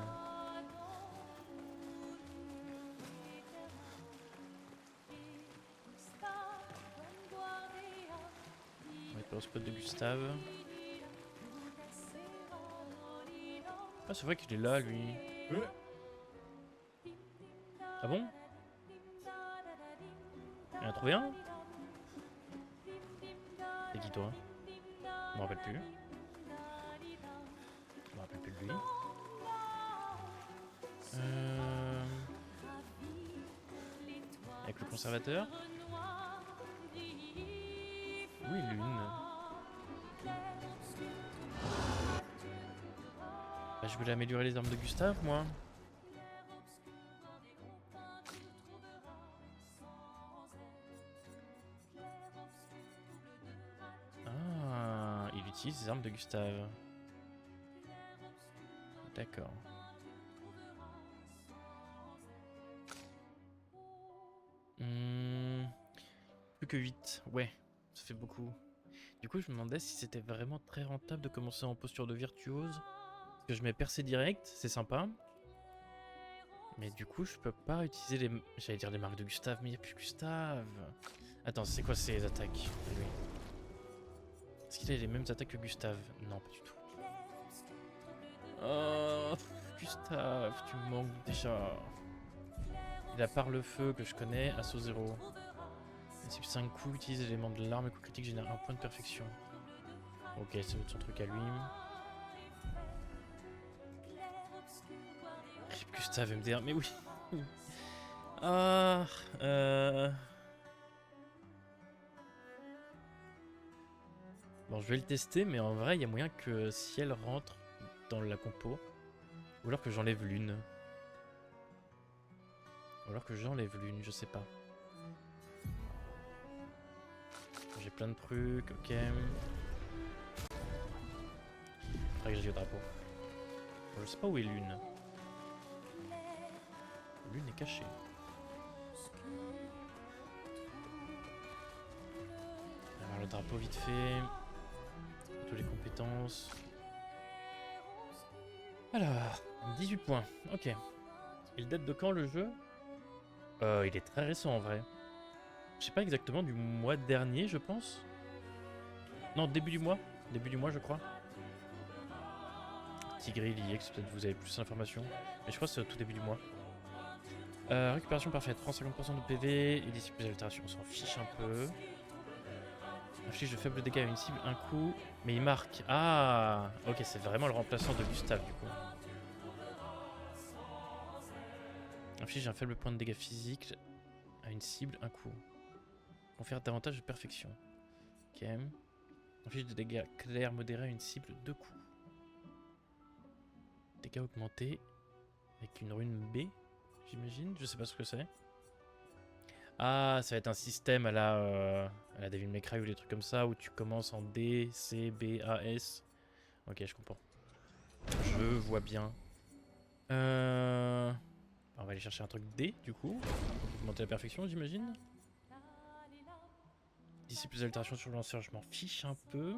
On est pas au spot de Gustave. Ah, c'est vrai qu'il est là, lui. Ah bon? Il en a trouvé un? C'est qui toi? Je me rappelle plus. Je me rappelle plus de lui. Avec le conservateur? Oui, Lune. Bah, je voulais améliorer les armes de Gustave, moi. Ah, il utilise les armes de Gustave. D'accord. Plus que 8. Ouais, ça fait beaucoup. Du coup, je me demandais si c'était vraiment très rentable de commencer en posture de virtuose. Parce que je mets percée direct, c'est sympa. Mais du coup, je peux pas utiliser les... J'allais dire les marques de Gustave, mais il n'y a plus Gustave. Attends, c'est quoi ces attaques, lui? Est-ce qu'il a les mêmes attaques que Gustave? Non, pas du tout. Oh, Gustave, tu me manques déjà. Il a par le feu que je connais, assaut 0. Type 5 coups, utilise l'élément de l'arme et coup critique génère un point de perfection. Ok, c'est son truc à lui. Rip Gustave MDR, mais oui. Ah, Bon, je vais le tester, mais en vrai, il y a moyen que si elle rentre dans la compo, ou alors que j'enlève l'une. Ou alors que j'enlève l'une, je sais pas. J'ai plein de trucs, ok. Faudrait que j'aille au drapeau. Bon, je sais pas où est l'une. L'une est cachée. Alors le drapeau vite fait. Toutes les compétences. Alors, 18 points, ok. Il date de quand le jeu? Il est très récent en vrai. Je sais pas exactement, du mois dernier je pense. Non, début du mois je crois. Tigril, IX, peut-être vous avez plus d'informations. Mais je crois que c'est au tout début du mois. Récupération parfaite, prend 50% de PV et dissipe les altérations, on s'en fiche un peu. Inflige de faibles dégâts à une cible, un coup, mais il marque. Ah, ok, c'est vraiment le remplaçant de Gustave du coup. Inflige un faible point de dégâts physiques à une cible, un coup. Confère davantage de perfection. Ok. Inflige de dégâts clairs modérés à une cible, 2 coups. Dégâts augmentés avec une rune B, j'imagine. Je sais pas ce que c'est. Ah, ça va être un système à la Devil May Cry ou des trucs comme ça où tu commences en D, C, B, A, S. Ok, je comprends. Je vois bien. On va aller chercher un truc D du coup. Pour augmenter la perfection, j'imagine. Dissipe les altérations sur le lanceur, je m'en fiche un peu.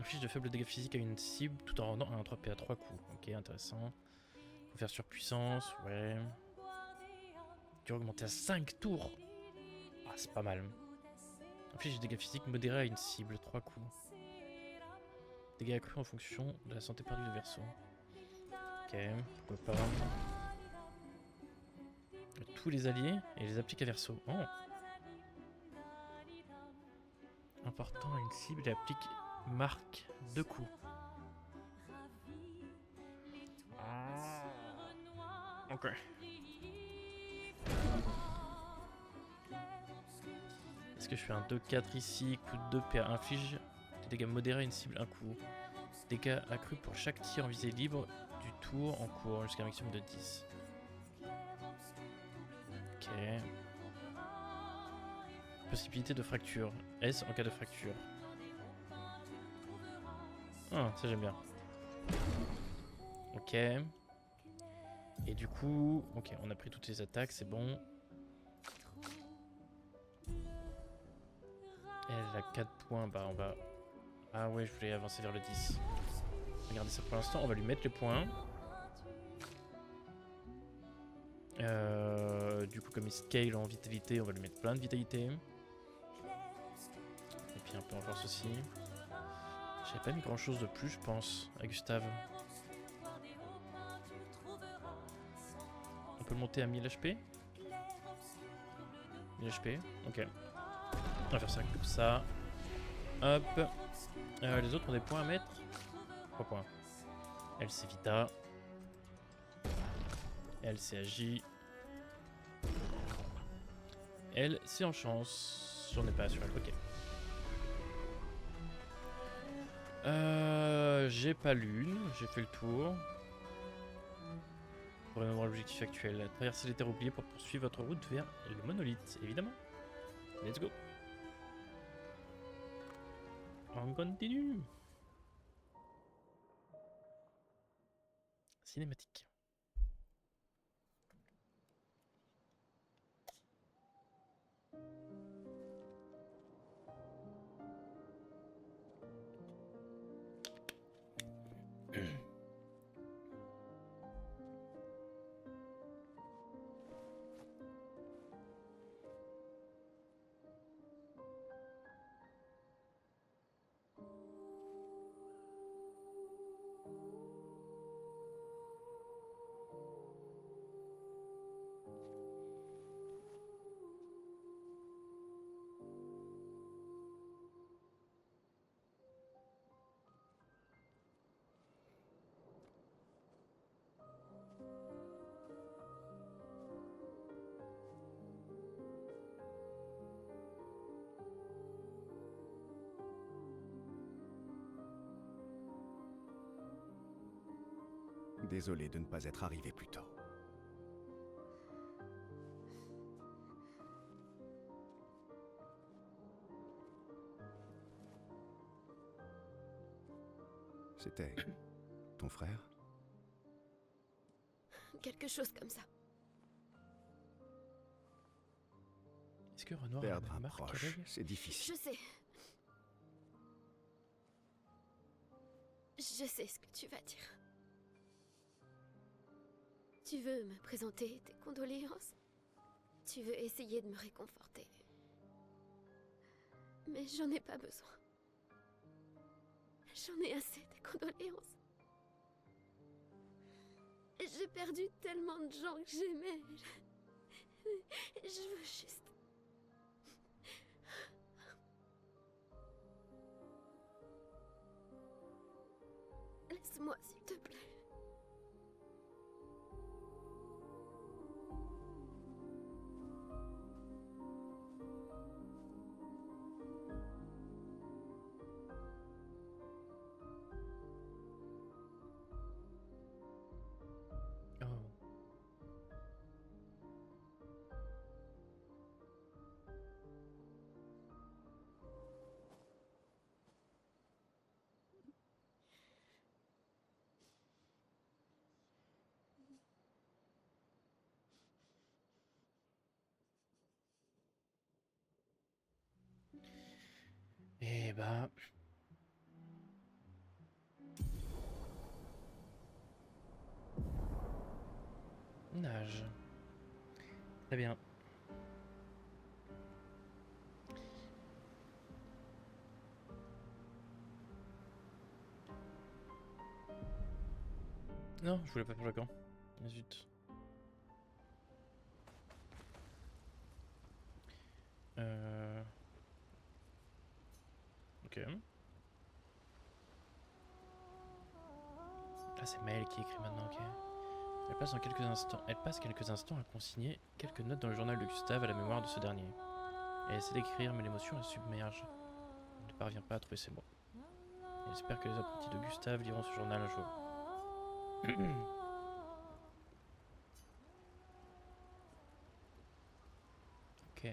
Fiche de faible dégâts physiques à une cible tout en rendant un 3P à 3 coups. Ok, intéressant. Faut faire surpuissance, ouais. Tu vas augmenter à 5 tours. Ah, c'est pas mal. Fiche de dégâts physiques modérés à une cible, 3 coups. Dégâts accrus en fonction de la santé perdue du verso. Ok, pourquoi pas. Tous les alliés et les applique à verso. Oh. Important à une cible et applique marque 2 coups. Ok. Est-ce que je fais un 2-4 ici, coup de 2 PA inflige des dégâts modérés à une cible un coup. Dégâts accrus pour chaque tir en visée libre du tour en cours jusqu'à un maximum de 10. Ok. Possibilité de fracture. S en cas de fracture. Ah, ça j'aime bien. Ok. Et du coup, ok, on a pris toutes les attaques, c'est bon. Elle a 4 points, bah on va... Ah ouais, je voulais avancer vers le 10. Regardez ça pour l'instant, on va lui mettre les points. Du coup, comme il scale en vitalité, on va lui mettre plein de vitalité. Et puis un peu en force aussi. J'avais pas mis grand chose de plus, je pense, à Gustave. On peut le monter à 1000 HP 1000 HP, ok. On va faire ça comme ça. Hop. Les autres ont des points à mettre. 3 points. Elle c'est Vita. Elle c'est Agi. Elle c'est en chance. J'en ai pas sur elle, ok. J'ai pas l'une, j'ai fait le tour. Pour avoir l'objectif actuel, traverser les terres oubliées pour poursuivre votre route vers le monolithe, évidemment. Let's go. On continue. Cinématique. Désolé de ne pas être arrivé plus tôt. C'était ton frère? Quelque chose comme ça. Est-ce que Renoir a Perdre la un même marque proche, qu'elle? c'est difficile. Je sais. Je sais ce que tu vas dire. Tu veux me présenter tes condoléances? Tu veux essayer de me réconforter? Mais j'en ai pas besoin. J'en ai assez des condoléances. J'ai perdu tellement de gens que j'aimais. Je veux juste... Laisse-moi, s'il te plaît. Eh ben... Nage. Très bien. Non, je voulais pas faire le camp. Zut. Ok. Ah, c'est Maëlle qui écrit maintenant, ok. Elle passe quelques instants à consigner quelques notes dans le journal de Gustave à la mémoire de ce dernier. Elle essaie d'écrire, mais l'émotion la submerge. Elle ne parvient pas à trouver ses mots. Elle espère que les apprentis de Gustave liront ce journal un jour. Ok.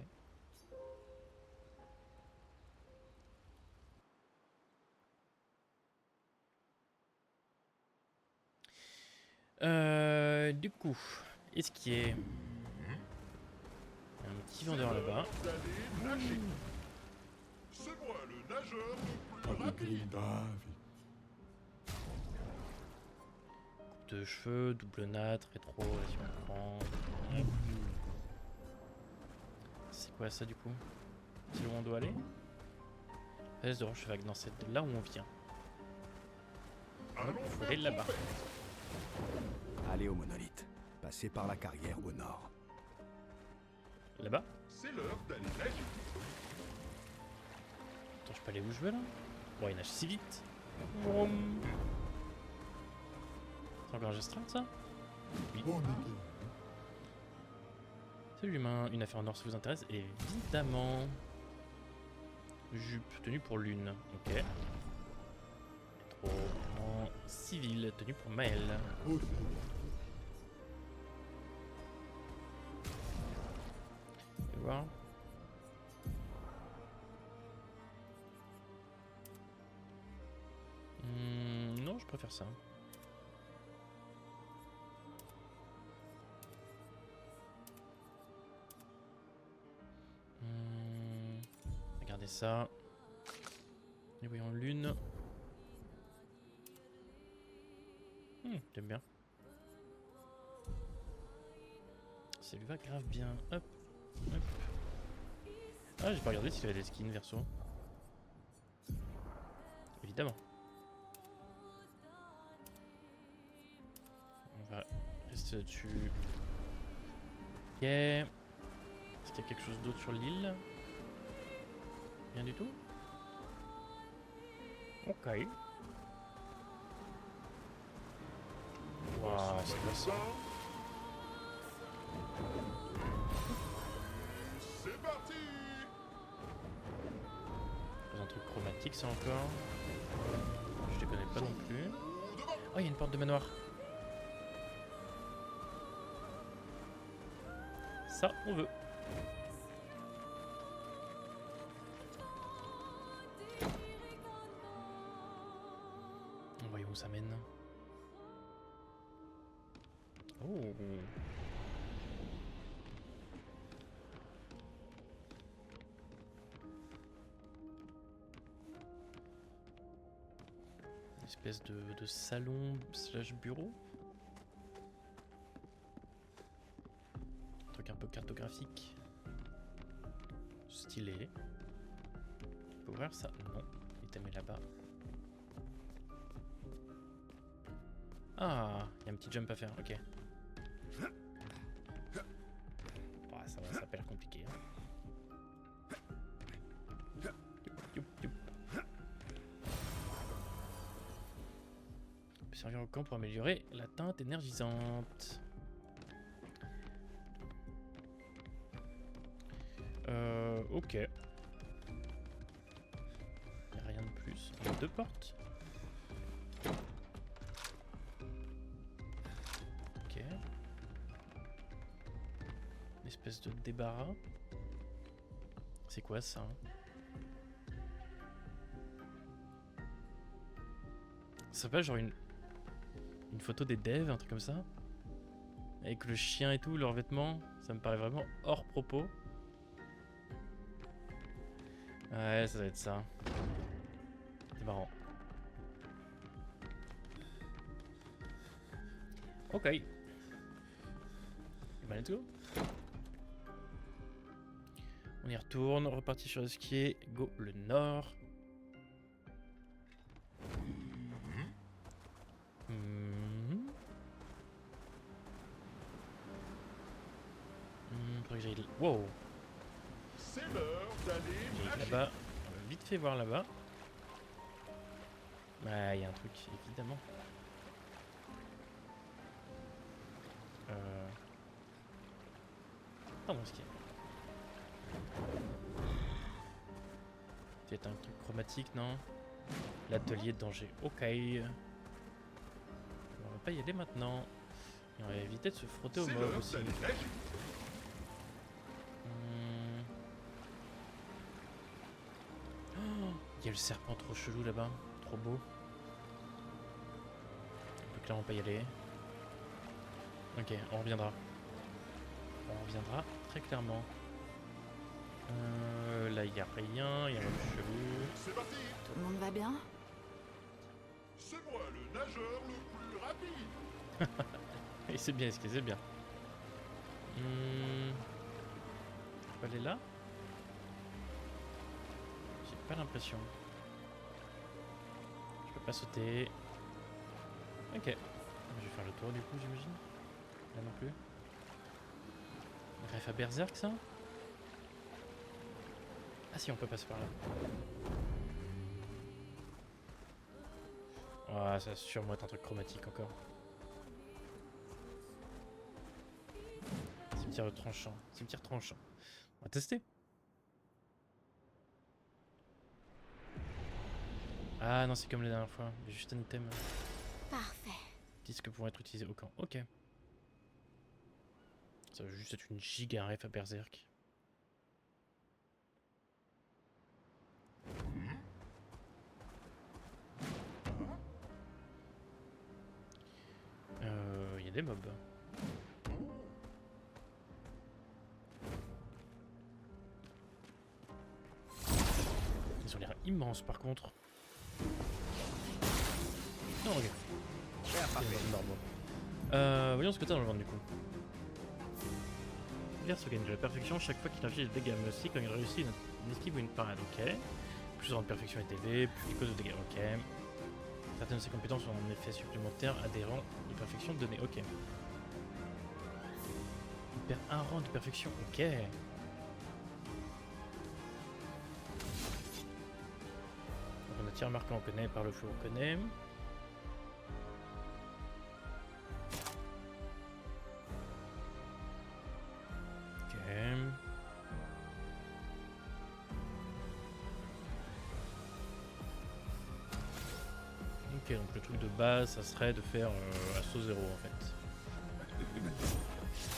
Du coup, est-ce qu'il y a un petit vendeur là-bas? D'aller nager. C'est moi le nageur le plus rapide. Coupe de cheveux, double natte, rétro, vas-y on prend. C'est quoi ça du coup? C'est où on doit aller? Place de Rochevague, non c'est de là où on vient. Allons Faut faire aller là-bas. trompette. Allez au monolithe. Passez par la carrière au nord. Là-bas? C'est l'heure d'aller nager. Attends, je peux aller où je veux là? Bon, il nage si vite. Vroom. C'est encore un geste ça? Oui. Salut l'humain, une affaire en or ça vous intéresse? Évidemment. Jupe, tenue pour Lune. Ok. Trop en civil, tenue pour Maël. Voir. Non, je préfère ça. Regardez ça. Et voyons Lune. J'aime bien. Ça lui va grave bien. Hop. Hop. Ah, j'ai pas regardé s'il y avait des skins verso. Évidemment. On va rester là-dessus. Ok. Est-ce qu'il y a quelque chose d'autre sur l'île? Rien du tout? Ok. Waouh, c'est quoi ça? C'est parti. Un truc chromatique ça encore. Je les connais pas non plus. Oh, il y a une porte de manoir. Ça, on veut. Voyons où ça mène. Oh. Une espèce de salon slash bureau. Un truc un peu cartographique. Stylé. Tu peux ouvrir ça? Non. Il t'a mis là-bas. Ah, il y a un petit jump à faire, ok. Oh, ça va, ça a l'air compliqué. Hein. Youp, youp. On peut servir au camp pour améliorer la teinte énergisante. Ok. Il n'y a rien de plus. On a 2 portes. Ok. Une espèce de débarras. C'est quoi ça? Ça va genre une photo des devs, un truc comme ça? Avec le chien et tout, leurs vêtements. Ça me paraît vraiment hors propos. Ouais, ça doit être ça. C'est marrant. Ok. Et bah, let's go. On y retourne, reparti sur le ski. Go le nord. Faudrait que j'aille. Wow! C'est l'heure d'aller nager. Là-bas. On va vite fait voir là-bas. Ah, il y a un truc, évidemment. Pardon, ski. quête, un truc chromatique, non? L'atelier de danger, ok. On va pas y aller maintenant. Et on va éviter de se frotter au mob aussi. Oh, il y a le serpent trop chelou là-bas, trop beau. On peut clairement pas y aller. Ok, on reviendra. On reviendra très clairement. Là, il n'y a rien, il y a un chelou. C'est parti. Tout le monde va bien? C'est moi le nageur le plus rapide. Et c'est bien, c'est bien. Je peux aller là? J'ai pas l'impression. Je peux pas sauter. Ok. Je vais faire le tour du coup, j'imagine. Là non plus. Bref, à Berserk ça? Ah si, on peut passer par là. Ah, ça va sûrement être un truc chromatique encore. Cimetière tranchant. Cimetière tranchant. On va tester. Ah non, c'est comme la dernière fois. Il y a juste un item. Parfait. Disques pouvant être utilisés au camp. Ok. Ça va juste être une giga ref à Berserk. Il y a des mobs. Ils ont l'air immenses par contre. Non, ok. C'est normal. Voyons ce que t'as dans le ventre du coup. Verse gagne de la perfection chaque fois qu'il inflige des dégâts, mais aussi quand il réussit une esquive ou une parade, ok. Plus en perfection est élevé, plus il cause de dégâts, ok. Certaines de ses compétences ont un effet supplémentaire adhérent de perfection donné, ok. Il perd un rang de perfection, ok. Donc on a tir marquant, on connaît, par le feu, on connaît. Ok. Ok, donc le truc de base, ça serait de faire assaut 0 en fait.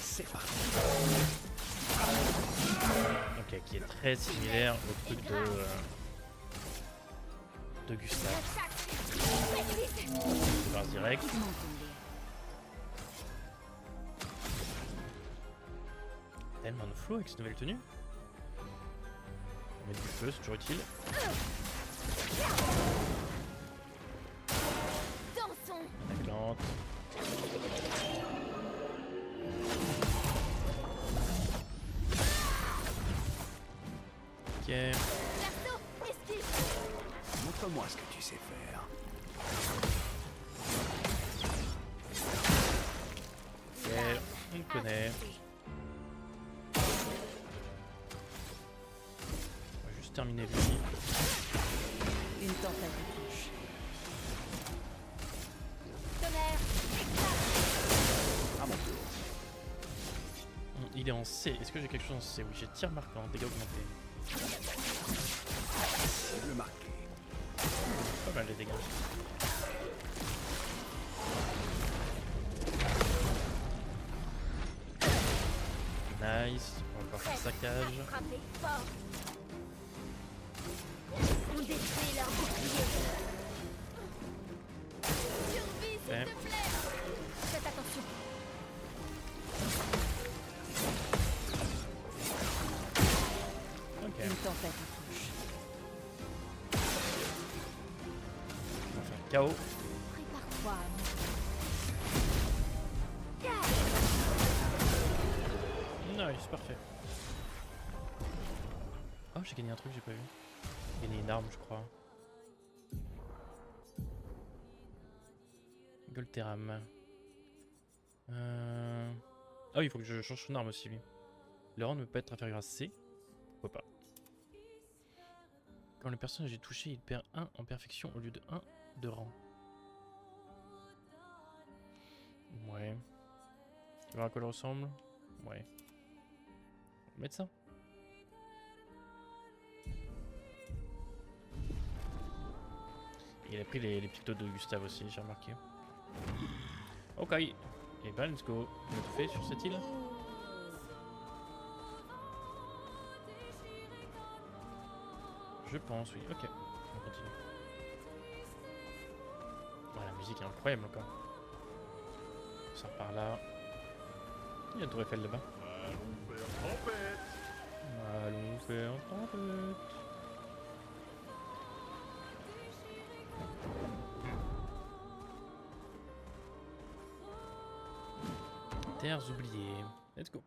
C'est parti. Ok, qui est très similaire au truc de Gustave. Je passe direct. Tellement de flow avec cette nouvelle tenue. On va mettre du feu, c'est toujours utile. La plante. Ok. Montre-moi ce que tu sais faire. Ok, on le connaît. On va juste terminer lui. Une tempête touche. À mon tour. Il est en C. Est-ce que j'ai quelque chose en C? Oui, j'ai tir marquant, dégâts augmentés. Le marqué. Pas mal les dégâts. Nice. On va pouvoir faire saccage. On détruit leur bouclier. Survie, s'il Ouais. te plaît. Faites attention. Ok. Une tempête touche. On va faire KO. Prépare-toi à Nice, parfait. Oh, j'ai gagné un truc, j'ai pas vu. J'ai gagné une arme, je crois. Golteram. Ah oui, il faut que je change son arme aussi, lui. Le rang ne peut pas être inférieur à C. Pourquoi pas. Quand le personnage est touché, il perd 1 en perfection au lieu de 1 de rang. Ouais. Tu vois à quoi elle ressemble? Ouais. On va mettre ça. Il a pris les pictos de Gustave aussi, j'ai remarqué. Ok. Et ben let's go. On a tout fait sur cette île. Je pense, oui. Ok. On continue. Oh, la musique est incroyable encore. On sort par là. Il y a une tour Eiffel là-bas. Allons faire tempête. Allons faire tempête. Terres oubliées. Let's go.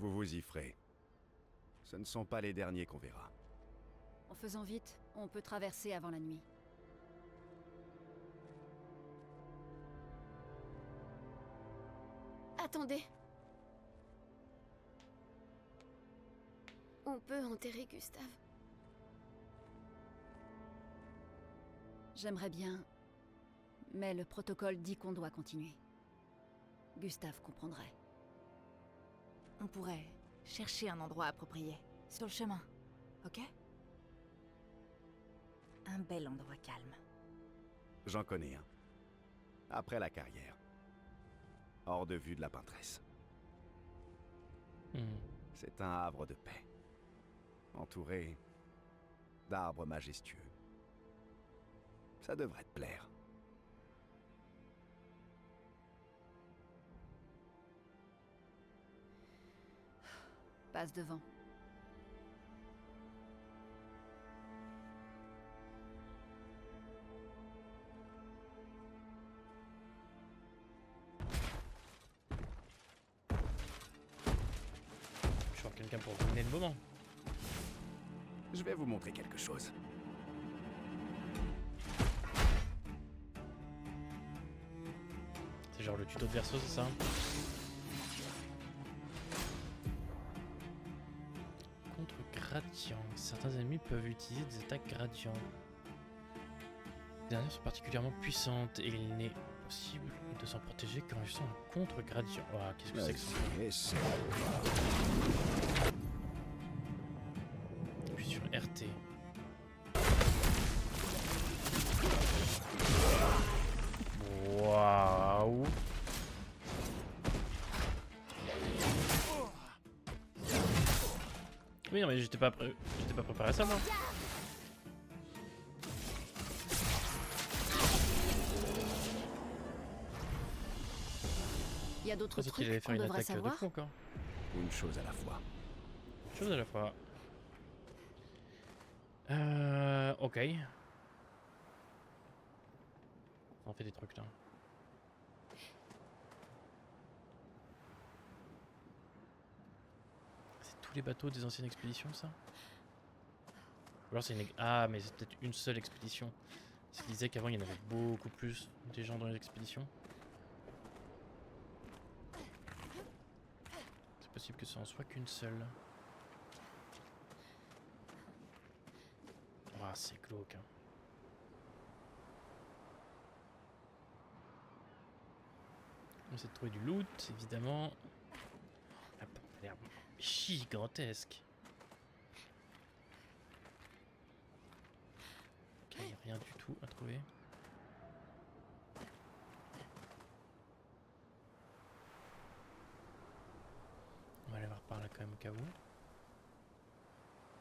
Vous vous y ferez. Ce ne sont pas les derniers qu'on verra. En faisant vite, on peut traverser avant la nuit. Attendez. On peut enterrer Gustave. J'aimerais bien, mais le protocole dit qu'on doit continuer. Gustave comprendrait. On pourrait chercher un endroit approprié, sur le chemin, ok? Un bel endroit calme. J'en connais un. Après la carrière. Hors de vue de la peintresse. C'est un havre de paix. Entouré d'arbres majestueux. Ça devrait te plaire. Passe devant. Je vois quelqu'un pour ruiner le moment. Je vais vous montrer quelque chose. C'est genre le tuto de Verso, c'est ça? Contre gradient. Certains ennemis peuvent utiliser des attaques gradients. Les dernières sont particulièrement puissantes et il n'est possible de s'en protéger qu'en utilisant un contre gradient. Oh, qu'est-ce que c'est que ça? Puis sur RT. Waouh! Oui, non, mais j'étais pas préparé à ça, moi. Il y a d'autres Je pensais qu'il allait trucs faire qu'on une devrait attaque de savoir. fou encore. Une chose à la fois. Une chose à la fois. Ok. On fait des trucs là. C'est tous les bateaux des anciennes expéditions, ça? Ou alors c'est une... Ah, mais c'est peut-être une seule expédition. Parce qu'il disait qu'avant il y en avait beaucoup plus des gens dans les expéditions. C'est possible que ça en soit qu'une seule. Ah, c'est glauque. Hein. On essaie de trouver du loot, évidemment. La porte a l'air gigantesque. Ok, il n'y a rien du tout à trouver. On va aller voir par là quand même au cas où.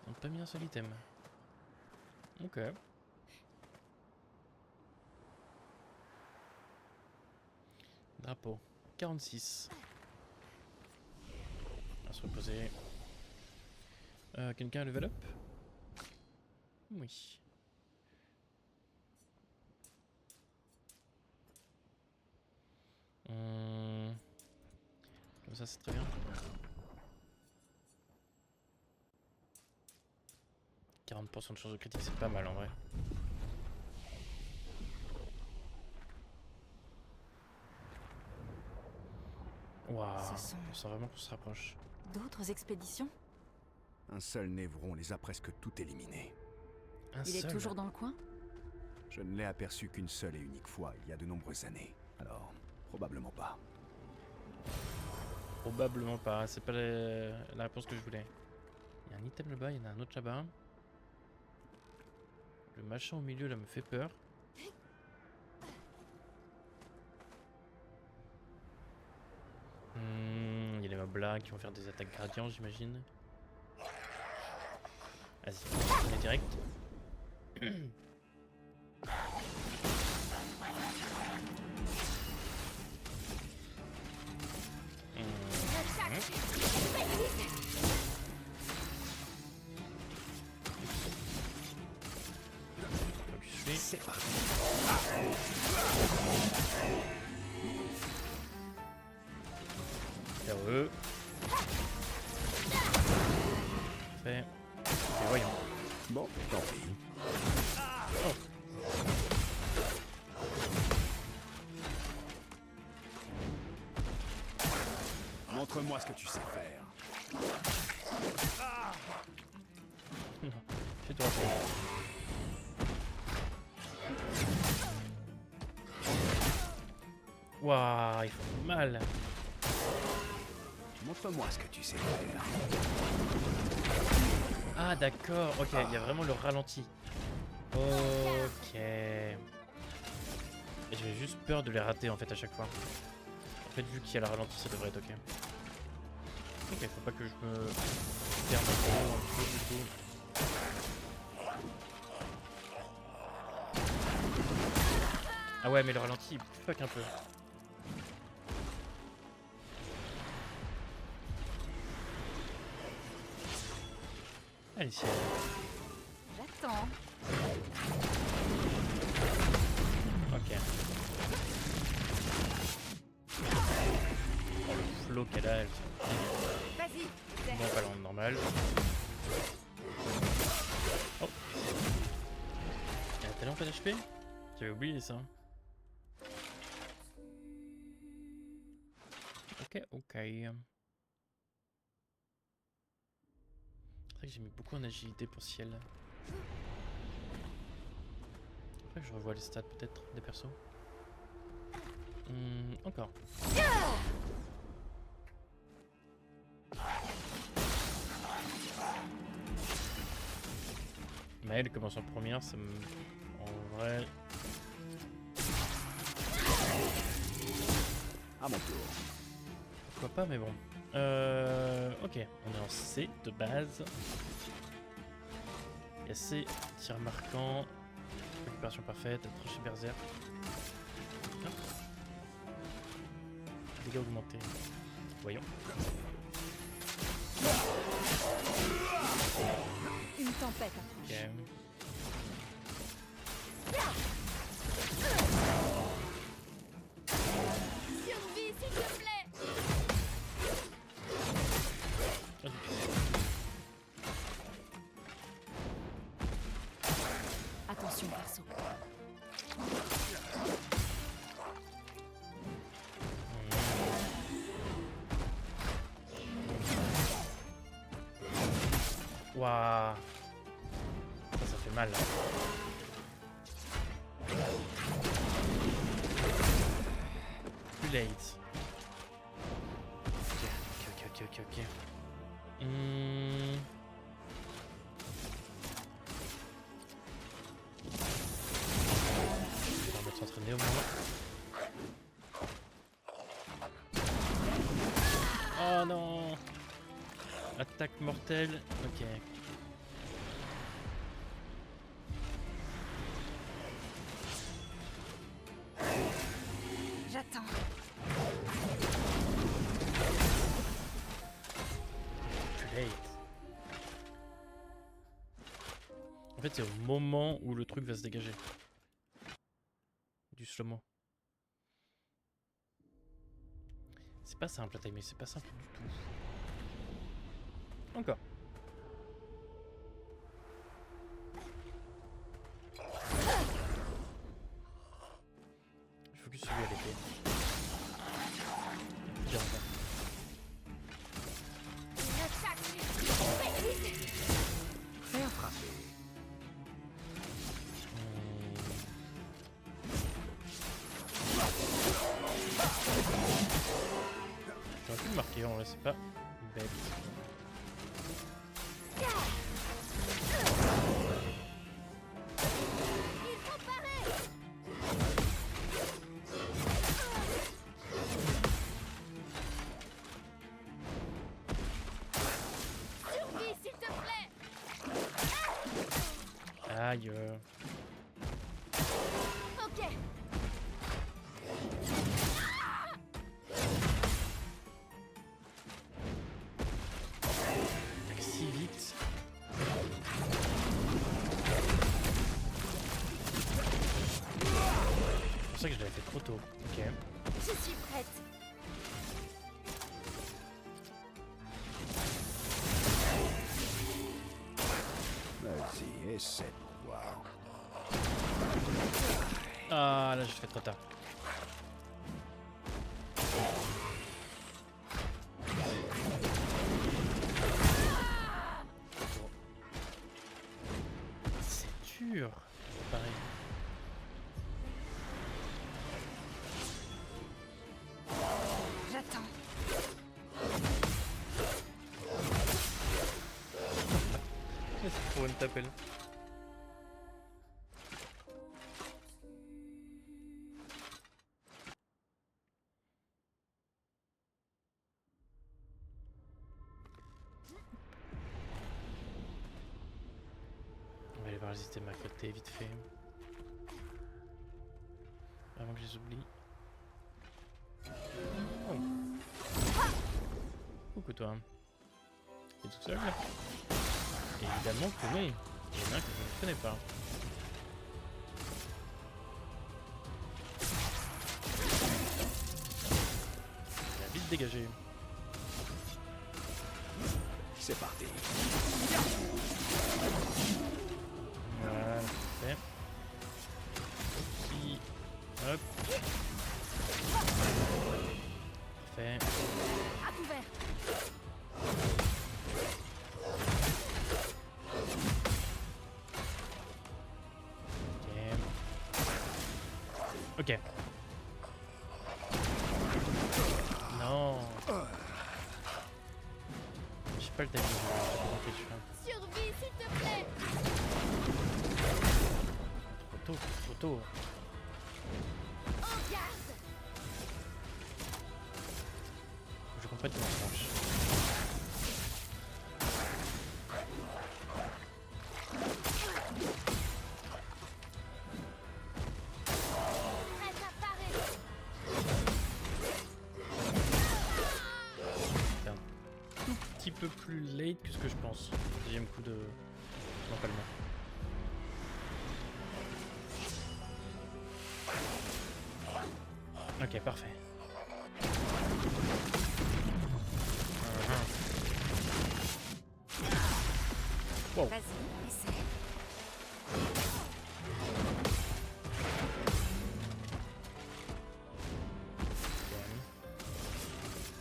Ils n'ont pas mis un seul item. Ok. Drapeau. 46. On va se reposer. Quelqu'un a level up? Oui. Comme ça c'est très bien. 40% de chance de critique, c'est pas mal en vrai. Waouh, Ce sont- on sent vraiment qu'on se rapproche. D'autres expéditions? Un seul Névron les a presque toutes éliminées. Un Il est seul. toujours dans le coin? Je ne l'ai aperçu qu'une seule et unique fois, il y a de nombreuses années. Alors, probablement pas. Probablement pas, c'est pas la réponse que je voulais. Il y a un item là-bas, il y en a un autre là-bas. Le machin au milieu là me fait peur. Il y a les mobs là qui vont faire des attaques gradients, j'imagine. Vas-y, on est direct. C'est parti. Heureux. Fait. Et voyons. Bon, tant pis. Montre-moi ce que tu sais faire. Fais-toi plaisir. Waouh, il fait mal. Montre-moi ce que tu sais faire. Ah d'accord, ok, il y a vraiment le ralenti. Ok. Et j'ai juste peur de les rater en fait à chaque fois. En fait, vu qu'il y a le ralenti, ça devrait être ok. Ok, faut pas que je me perde trop du tout. Ah ouais, mais le ralenti, il fuck un peu. Allez, ciel. J'attends. Ok. Oh, le flow qu'elle a, elle. Vas-y. Bon, pas loin de normal. Oh. Elle a tellement pas d'HP? J'avais oublié ça. Ok, ok. C'est vrai que j'ai mis beaucoup en agilité pour ciel. Après que je revois les stats peut-être des persos. Encore. Mais elle commence en première, ça me... En vrai... À mon tour. Pourquoi pas, mais bon. Ok, on est en C de base. Il y a C, tir marquant, récupération parfaite, tranchée berserk. Hop. Dégâts augmentés. Voyons. Une tempête. Ok. Survie, s'il te plaît. Attention, perso. Waouh. Ça fait mal là. Too late. Ok. On va s'entraîner au moins. Oh non. Attaque mortelle. Ok. J'attends. Too late. En fait, c'est au moment où le truc va se dégager. Du slow-mo. C'est pas simple à timer, c'est pas simple du tout. Encore. suivi à l'épée. Plus dur encore. Bien frappé. J'aurais pu le marquer en vrai, c'est pas bête. Aïe. Ok. Attaque si vite. C'est pour ça que je l'avais fait trop tôt. Ok. Je suis prête. Vas-y, essaie de voir. Ah là, j'ai fait trop tard. C'est dur. Pareil. J'attends. C'est trop une tapelle. On va aller voir les items à côté vite fait. Avant que je les oublie. Oh. Coucou toi. T'es tout seul là? Évidemment que oui. Il y en a un que je ne connais pas. Il a vite dégagé. C'est parti. Voilà, parfait. Ici. Hop. Parfait. À couvert. Ok. Non. J'ai pas le timing. J'ai pas compris celui-là. Survie, s'il te plaît. Trop tôt, trop tôt. En garde. Je comprends pas comment ça marche. Prête à parer. C'est un tout petit peu plus late que ce que je pense. Deuxième coup de... Non, pas le mot. Ok, parfait. Wow. Vas-y, essaie.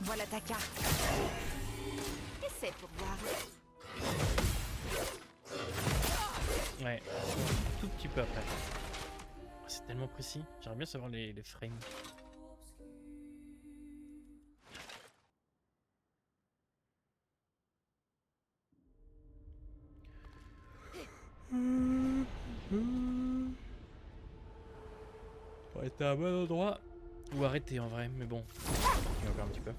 Voilà ta carte. Essaie pour voir. Ouais, un tout petit peu après. C'est tellement précis. J'aimerais bien savoir les frames. Faut être à un bon endroit. Ou arrêter en vrai, mais bon. Il y a encore un petit peu.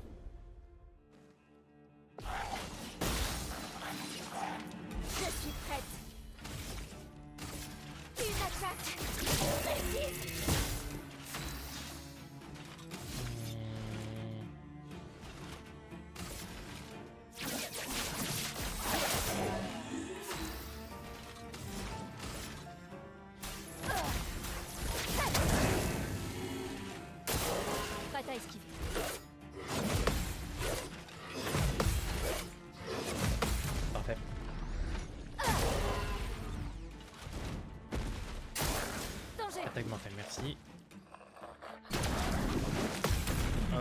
Je suis prête. Une attaque. Précise. Prête à esquiver. Parfait. Danger. Attaque mortelle, merci.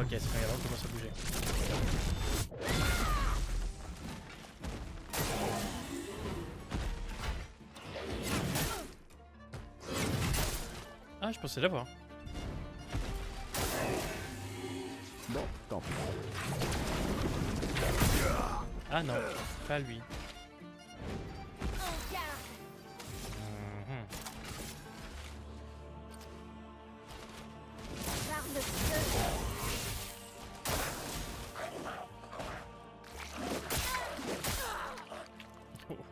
Ok, c'est quand il commence à bouger. Ah, je pensais l'avoir. Bon, tant pis. Ah non, pas lui. Mhm. Barre de feu.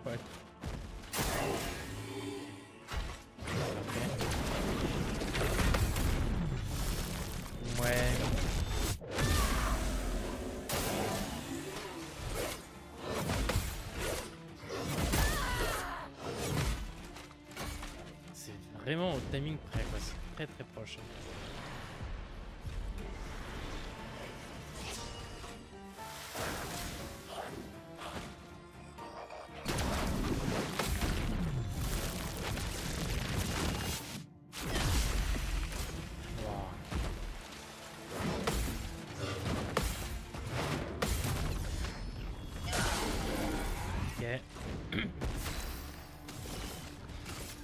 Ouais. Ouais. C'est vraiment au timing près, quoi. C'est très très proche. Wow. Ok.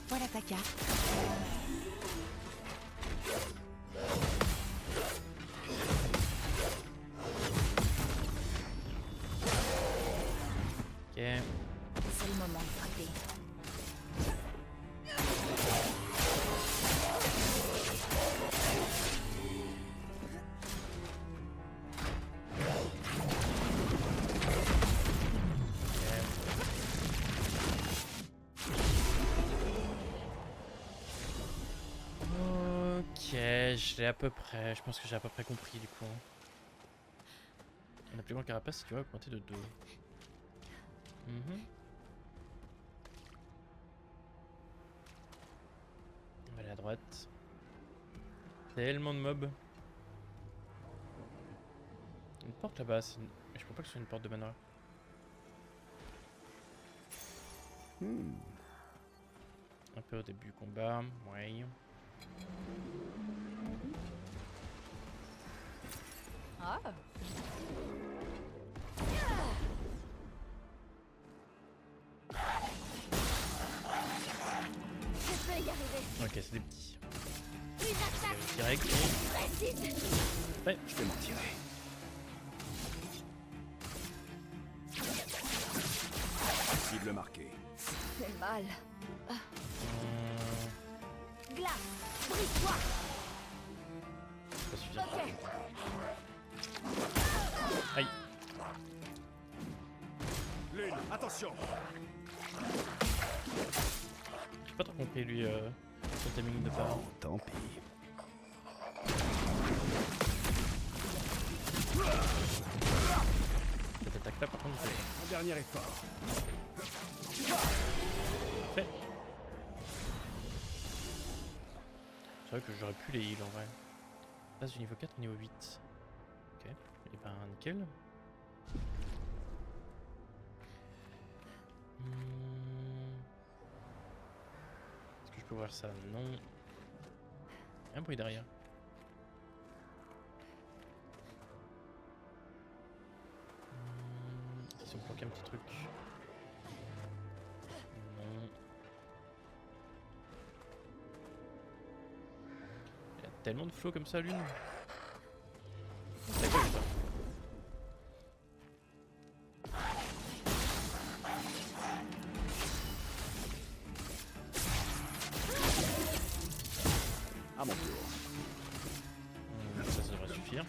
Voilà ta carte. Ok. C'est le moment de frapper. Ok, je l'ai à peu près. Je pense que j'ai à peu près compris du coup. La plus grande carapace, si tu vois, augmenter de 2. On va aller à droite. Tellement de mobs. Une porte là-bas, c'est une... je crois pas que ce soit une porte de manoir. Un peu au début du combat, ouais. Ah, Je peux y arriver. Ok, c'est des petits. Une attaque Direct. précise. Ouais. Je vais m'en tirer. Cible marquée. fait mal. Glace, brise-toi. Pas suffisant. Ok. Aïe. Lune, attention. J'ai pas trop compris lui son timing de part. Tant pis. Cette attaque là par contre c'est Un dernier effort. parfait. C'est vrai que j'aurais pu les heal en vrai. Passe du niveau 4 au niveau 8. Ok, et ben nickel. Est-ce que je peux voir ça? Non. Un bruit derrière. Ils ont planqué un petit truc. Non. Il y a tellement de flots comme ça, Lune. C'est quoi ça? À mon tour. Ça devrait suffire.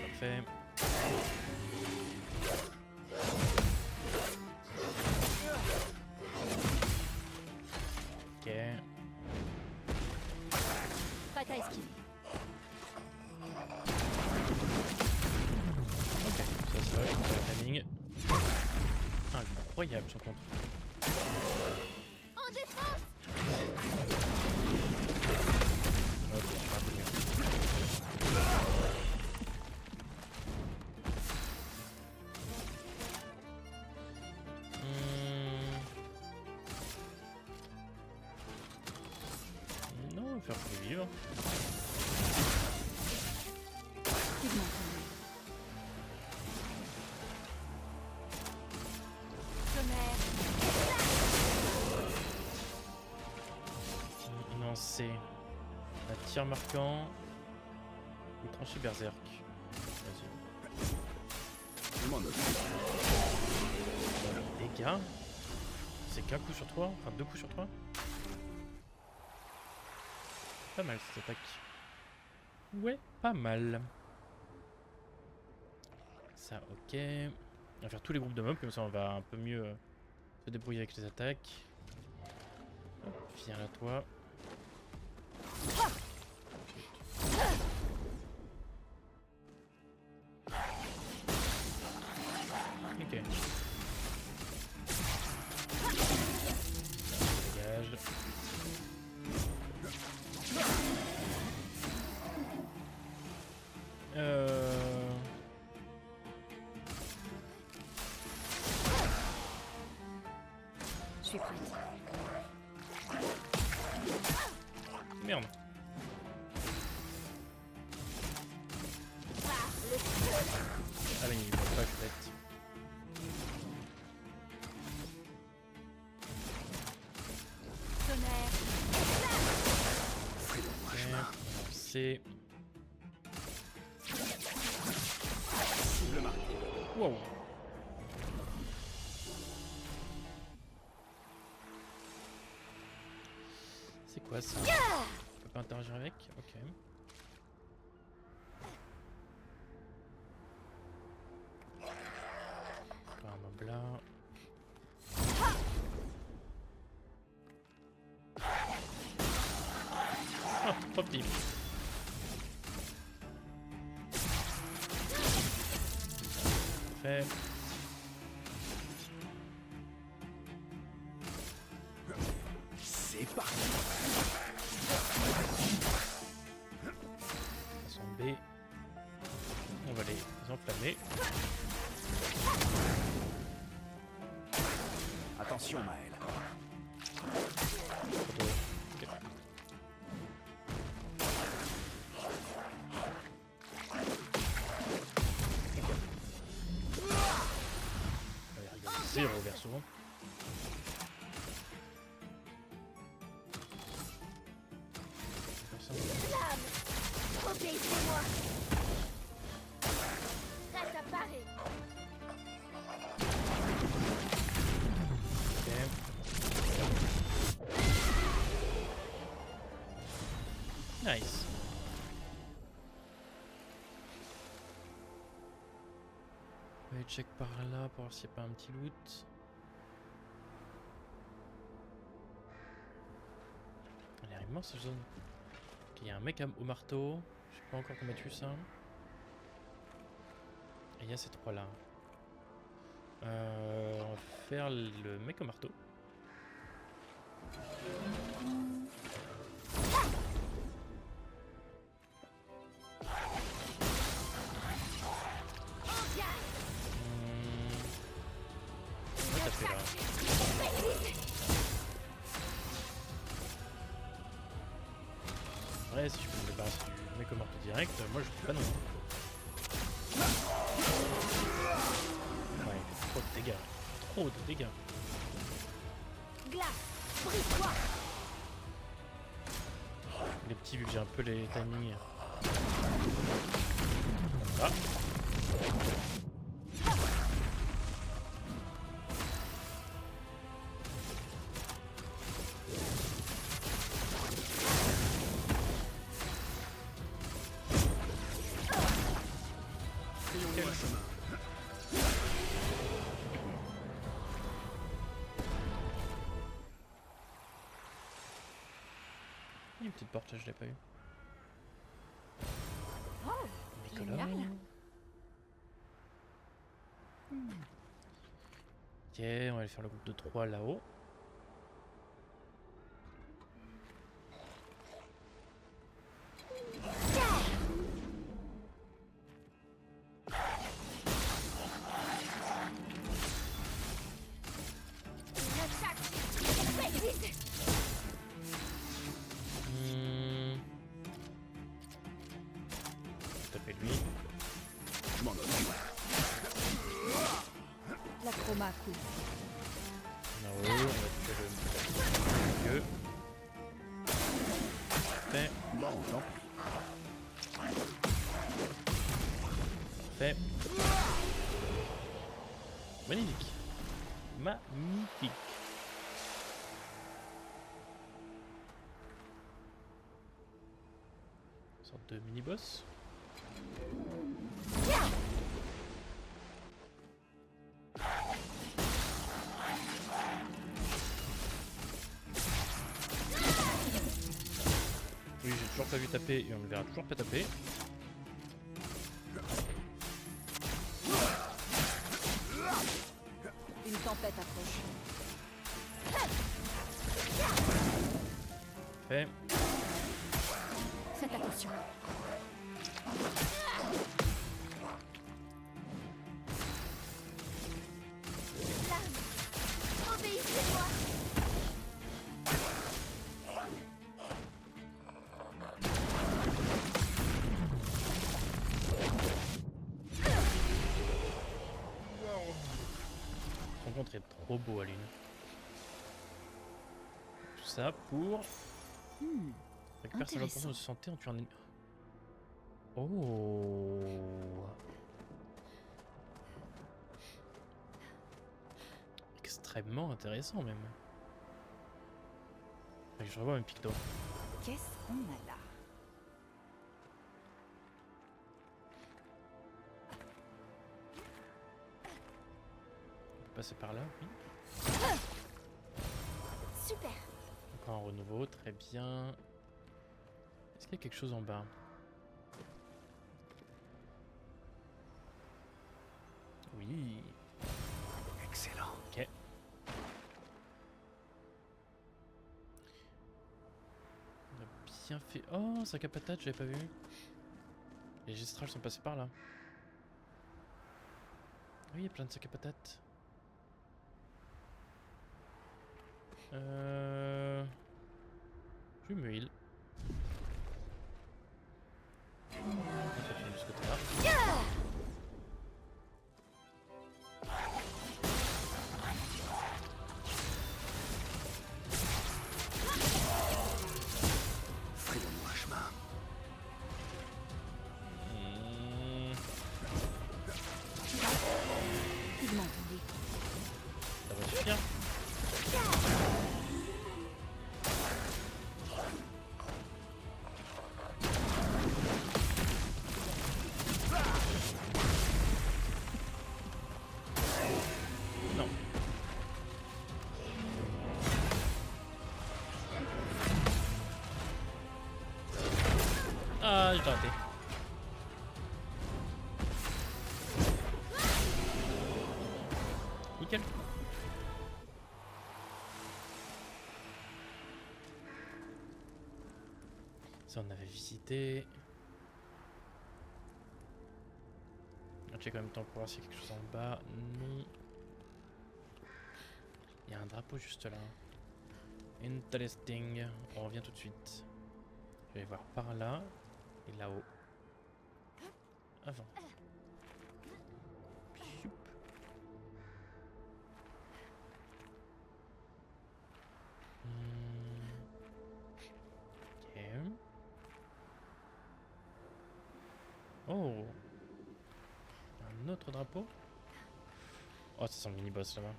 Parfait. Ok. Prête à esquiver. Ok, ça c'est vrai, le timing. Incroyable son contre. En défense. Ok, je suis un peu mieux. faire survivre. Pigment. Non, c'est un tir marquant ou tranché berserk. Vas-y. Dégâts. C'est qu'un coup sur 3, enfin 2 coups sur 3. Pas mal cette attaque. Ouais, pas mal. Ça, ok. On va faire tous les groupes de mobs, comme ça on va un peu mieux se débrouiller avec les attaques. Hop, viens là toi. Ok. Dégage. Je suis prête. Merde. Ah mais il va pas être. C'est... Wow. C'est quoi ça? On peut pas interagir avec? Ok. Encore un mob là. Ah, trop petit. Fait. C'est parti. Façon B. On va les enflammer. Attention, Maël. Ok. Zéro vers souvent. Obéissez-moi. Prête à parer. Nice. On va aller check par là pour voir s'il n'y a pas un petit loot. Elle est immense cette zone. Ok, il y a un mec au marteau. Je sais pas encore combattu ça. Et il y a ces trois là. On va faire le mec au marteau. Ouais, t'as fait là. Ouais, si je peux me débarrasser du mec au marteau direct, moi je dis pas non. Ouais, il fait trop de dégâts. Trop de dégâts. Glace, brise-toi. Les petits, vu que j'ai un peu les timings. Ah. Il y a une petite porte, je l'ai pas eu. Oh, Nicolas. génial. Ok, on va aller faire le groupe de 3 là-haut. Une attaque. Fais vite. lui. Je m'en occupe. La chroma coule. Là-haut, on va tuer le vieux. Parfait. Bon, tant pis. Parfait. Magnifique. Magnifique. Une sorte de mini-boss. Oui, j'ai toujours pas vu taper et on me verra toujours pas taper. Une tempête approche. Fait. Faites attention. Obéissez-moi. Son contre est trop beau à l'une. Tout ça pour récupérer 50% de santé en tuant un ennemi. Oh. Extrêmement intéressant même. Faudrait que je revois mes pictos. Qu'est-ce qu'on a là? On peut passer par là, oui. Super. Encore un renouveau, très bien. Est-ce qu'il y a quelque chose en bas? Oui. Excellent. Ok. On a bien fait. Oh, sac à patates, j'avais pas vu. Les gestrales sont passés par là. Oui, il y a plein de sacs à patates. Je me heal. On continue de ce côté-là. Frayons-nous un chemin. Pigment tombé. Ça va suffire. Non. Ah, j'ai raté. Nickel. Ça, on avait visité. On check en même temps pour voir s'il y a quelque chose en bas. Non. Il y a un drapeau juste là. Interesting. On revient tout de suite. Je vais voir par là et là-haut. Avant. Pioup. Ok. Oh. Un autre drapeau. Oh, ça sent le mini-boss là-bas.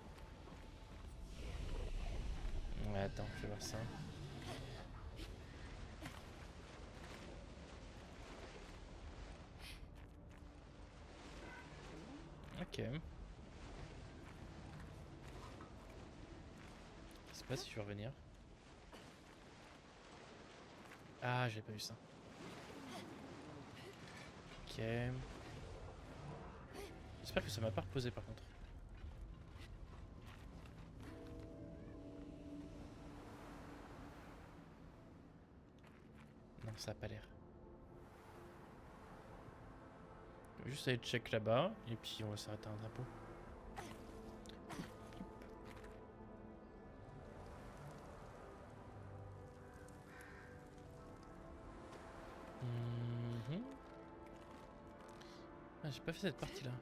Ouais, attends, je vais voir ça. Ok. Je sais pas si je vais revenir. Ah, j'ai pas vu ça. Ok. J'espère que ça m'a pas reposé par contre. Non, ça a pas l'air. Je vais juste aller check là-bas et puis on va s'arrêter à un drapeau. j'ai pas fait cette partie là.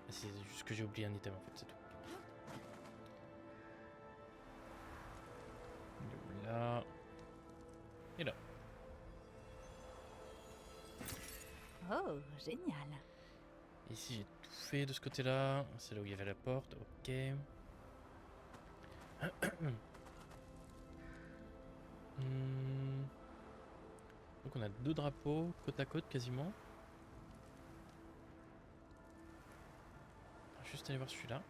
C'est juste que j'ai oublié un item en fait, c'est tout. Là. Et là. Oh, génial. Ici j'ai tout fait de ce côté là. C'est là où il y avait la porte, ok. Donc on a 2 drapeaux côte à côte quasiment. On va juste aller voir celui-là.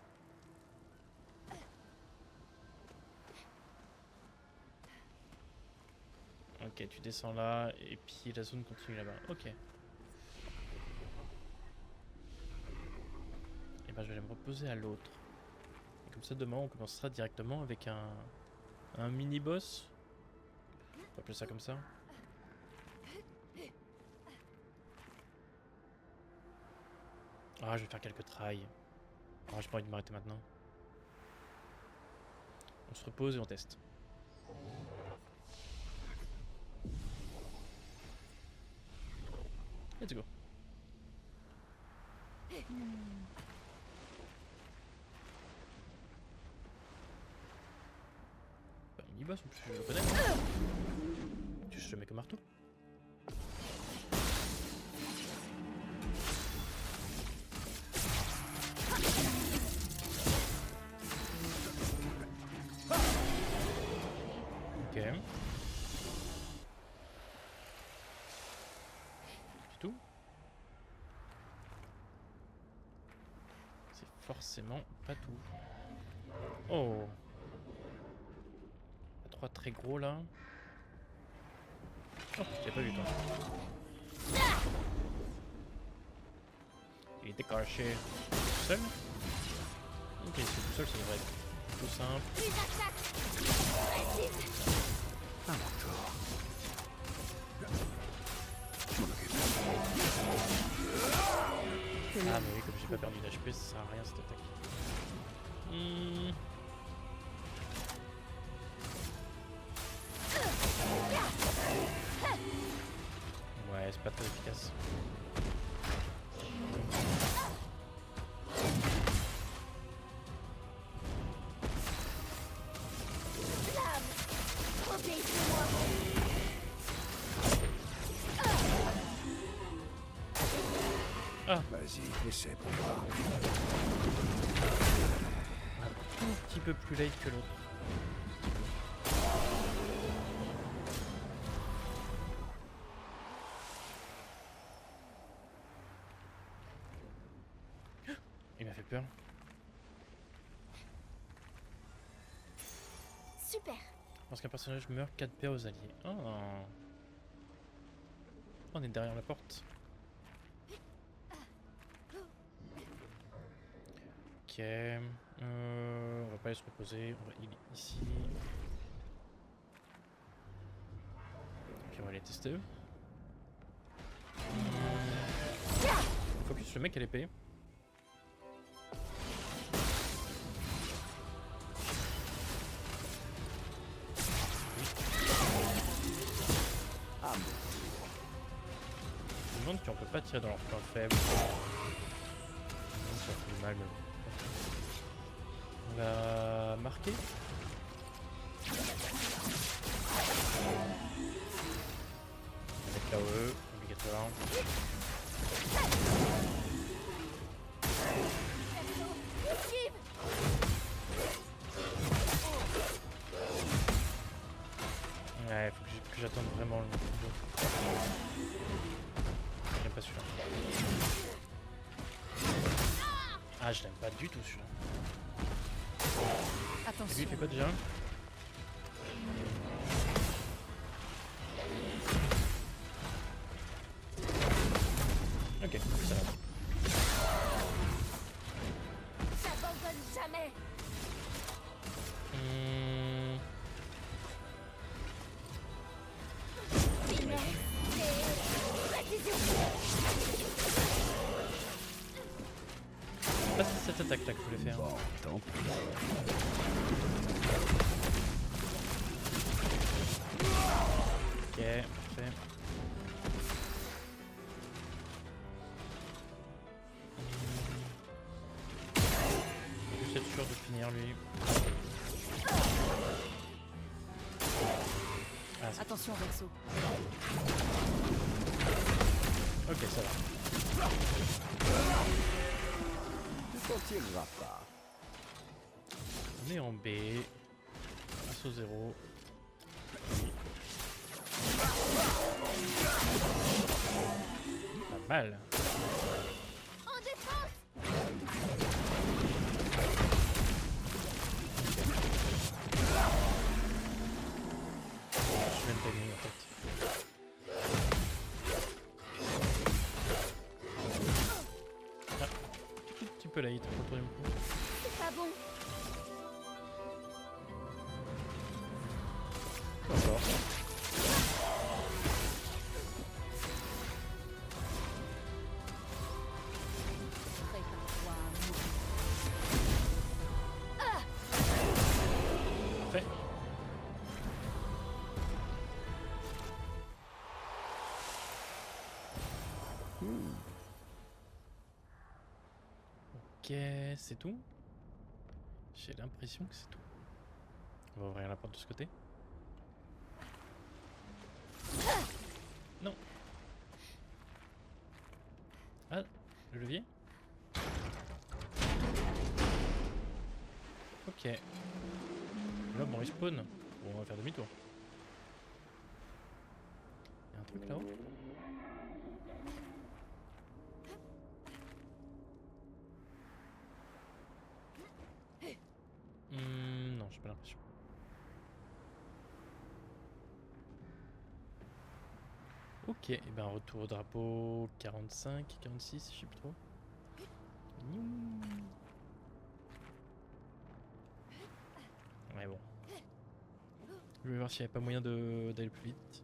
Ok, tu descends là et puis la zone continue là-bas. Ok. Et ben je vais aller me reposer à l'autre. Et comme ça demain on commencera directement avec un mini-boss. On va appeler ça comme ça. Ah, je vais faire quelques tries. Ah, j'ai pas envie de m'arrêter maintenant. On se repose et on teste. Let's go. Bah, mini-boss en plus, je le connais. Tu je te mets comme marteau. Ok. C'est tout. C'est forcément pas tout. Oh. Il y a 3 très gros là. Oh, je l'ai pas vu toi. Il était caché tout seul. Ok, c'est tout seul, ça devrait être tout simple. À mon tour. Je m'en occupe. Ah mais oui, comme j'ai pas perdu d'HP, ça sert à rien cette attaque. Ouais, c'est pas très efficace. Ah, Vas-y, essaie pour voir. un tout petit peu plus late que l'autre. Il m'a fait peur. Super. Lorsqu'un personnage meurt, 4 paix aux alliés. Oh. On est derrière la porte. Ok. On va pas aller se reposer. On va aller ici. Puis on va aller tester eux. Focus le mec à l'épée. Ah, Je me demande si on peut pas tirer dans leurs points faibles. Ça fait mal, mais bon. On va marquer. Avec l'AOE, obligatoire. Ouais, faut que j'attende vraiment le combo. J'aime pas celui-là. Ah, je l'aime pas du tout celui-là. Et lui, Attention. il fait quoi déjà? Ok, ça va. J'abandonne jamais. C'est pas cette attaque là que je voulais faire. bon, tant pis. Ok, parfait. finir lui. Ah, c'est- Attention, Vexo. ok, ça va. Tu t'en tireras pas. On est en B. Assaut 0. Pas mal. En défense! Je suis même pas gagné en fait. Ah, tout petit peu light pour tourner le coup. C'est pas bon. Encore. Prépare-toi à mourir. Parfait. Ok, c'est tout. J'ai l'impression que c'est tout. On va ouvrir la porte de ce côté. Non. Ah, le levier. Ok. Là, bon, il spawn. Bon, on va faire demi-tour. Il y a un truc là-haut. Non, j'ai pas l'impression. Ok, et ben retour au drapeau 45, 46, je sais plus trop. Ouais bon. Je vais voir s'il n'y avait pas moyen d'aller plus vite.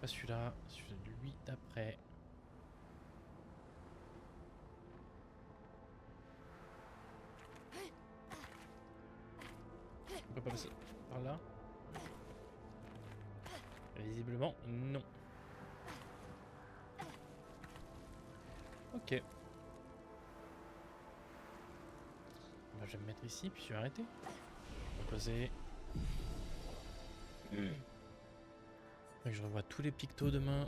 Pas celui-là, celui d'après. On peut pas passer par là. Visiblement, non. Ok. Bah, je vais me mettre ici, puis je vais arrêter. Reposer. Et je revois tous les pictos demain.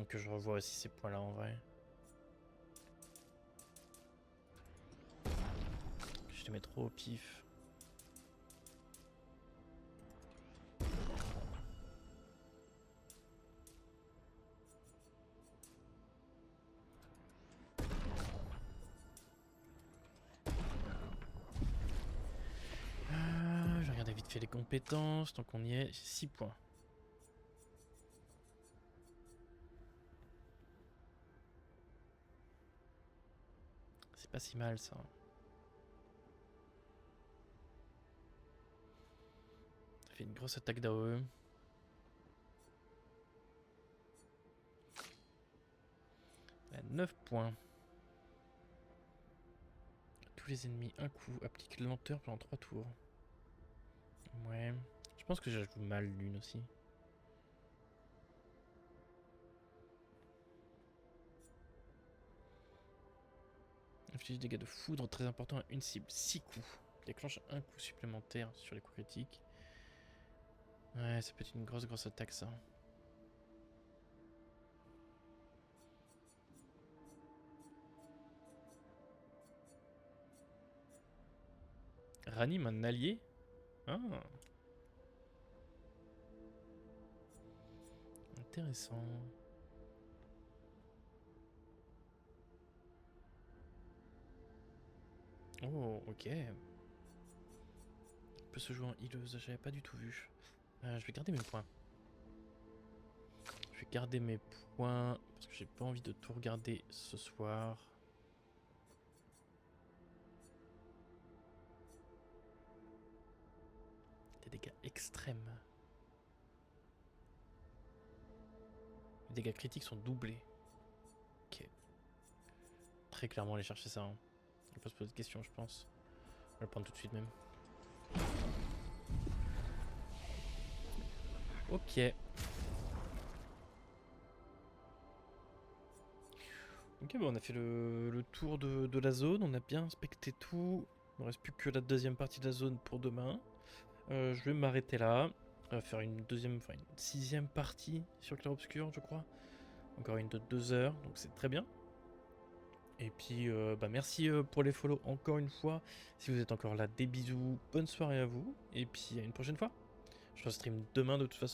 Que je revois aussi ces points-là en vrai. Je les mets trop au pif. Je regarde vite fait les compétences, tant qu'on y est, 6 points. C'est pas si mal ça. Ça fait une grosse attaque d'AOE. Elle a 9 points. Tous les ennemis, un coup, applique lenteur pendant 3 tours. Ouais, je pense que je joue mal l'une aussi. Inflige des dégâts de foudre très important à une cible, 6 coups. Déclenche un coup supplémentaire sur les coups critiques. Ouais, ça peut être une grosse attaque ça. Ranime un allié? Ah. Intéressant. Oh, ok. On peut se jouer en healeuse, j'avais pas du tout vu. Je vais garder mes points. Je vais garder mes points parce que j'ai pas envie de tout regarder ce soir. Des dégâts extrêmes. Les dégâts critiques sont doublés. Ok. Très clairement aller chercher ça. Hein. On peut se poser de questions, je pense. On va le prendre tout de suite même. Ok. Ok, bah on a fait le tour de la zone, on a bien inspecté tout. Il ne reste plus que la deuxième partie de la zone pour demain. Je vais m'arrêter là. On va faire une deuxième, enfin une sixième partie sur Clair Obscur, je crois. Encore une de 2 heures, donc c'est très bien. Et puis, bah merci pour les follow encore une fois. Si vous êtes encore là, des bisous, bonne soirée à vous. Et puis à une prochaine fois. Je stream demain de toute façon.